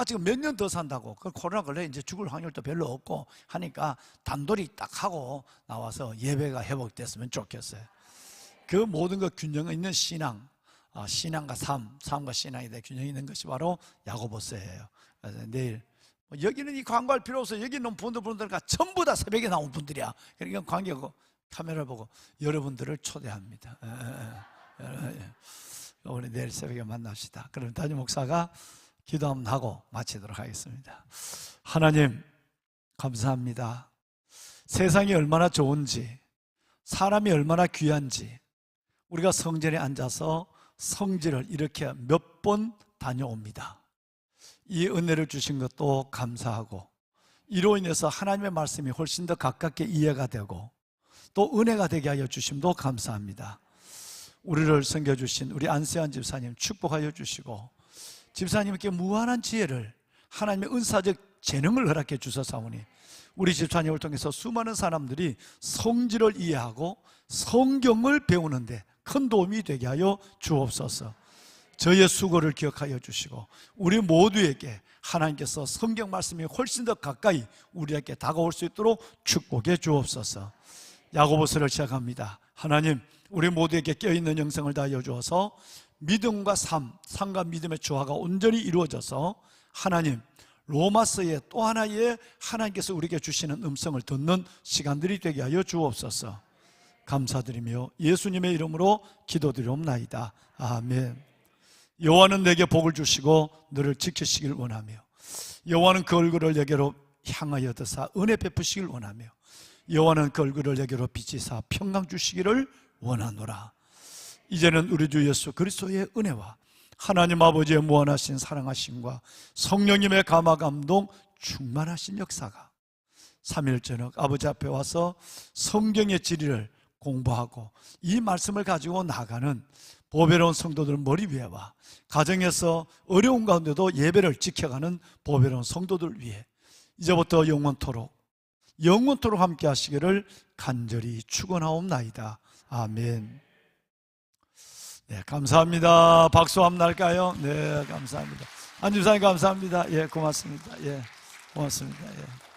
지금 몇 년 더 산다고. 그 코로나 걸려 이제 죽을 확률도 별로 없고 하니까 단돌이 딱 하고 나와서 예배가 회복됐으면 좋겠어요. 그 모든 것 균형 있는 신앙, 신앙과 삶과 신앙에 대해 균형 있는 것이 바로 야고보서예요. 그래서 내일 여기는 이 광고할 필요 없어. 여기 있는 분들과 전부 다 새벽에 나온 분들이야. 그러니까 관계하고 카메라 보고 여러분들을 초대합니다. 우리 내일 새벽에 만납시다. 그럼 담임 목사가 기도 한번 하고 마치도록 하겠습니다. 하나님 감사합니다. 세상이 얼마나 좋은지 사람이 얼마나 귀한지 우리가 성전에 앉아서 성지를 이렇게 몇 번 다녀옵니다. 이 은혜를 주신 것도 감사하고 이로 인해서 하나님의 말씀이 훨씬 더 가깝게 이해가 되고 또 은혜가 되게 하여 주심도 감사합니다. 우리를 섬겨주신 우리 안세환 집사님 축복하여 주시고 집사님께 무한한 지혜를 하나님의 은사적 재능을 허락해 주셔사오니 우리 집사님을 통해서 수많은 사람들이 성질을 이해하고 성경을 배우는데 큰 도움이 되게 하여 주옵소서. 저의 수고를 기억하여 주시고 우리 모두에게 하나님께서 성경 말씀이 훨씬 더 가까이 우리에게 다가올 수 있도록 축복해 주옵소서. 야고보서를 시작합니다. 하나님 우리 모두에게 깨어있는 영성을 다하여 주어서 믿음과 삶과 믿음의 조화가 온전히 이루어져서 하나님 로마서의 또 하나의 하나님께서 우리에게 주시는 음성을 듣는 시간들이 되게 하여 주옵소서. 감사드리며 예수님의 이름으로 기도드리옵나이다. 아멘. 여호와는 내게 복을 주시고 너를 지키시길 원하며 여호와는 그 얼굴을 내게로 향하여 드사 은혜 베푸시길 원하며 여호와는 그 얼굴을 내게로 비치사 평강 주시기를 원하노라. 이제는 우리 주 예수 그리스도의 은혜와 하나님 아버지의 무한하신 사랑하심과 성령님의 감화감동 충만하신 역사가 3일 저녁 아버지 앞에 와서 성경의 진리를 공부하고 이 말씀을 가지고 나가는 보배로운 성도들 머리 위에와 가정에서 어려운 가운데도 예배를 지켜가는 보배로운 성도들 위해 이제부터 영원토록 영원토록 함께 하시기를 간절히 축원하옵나이다. 아멘. 네, 감사합니다. 박수 한번 날까요? 네, 감사합니다. 안주사님 감사합니다. 예, 고맙습니다. 예, 고맙습니다. 예.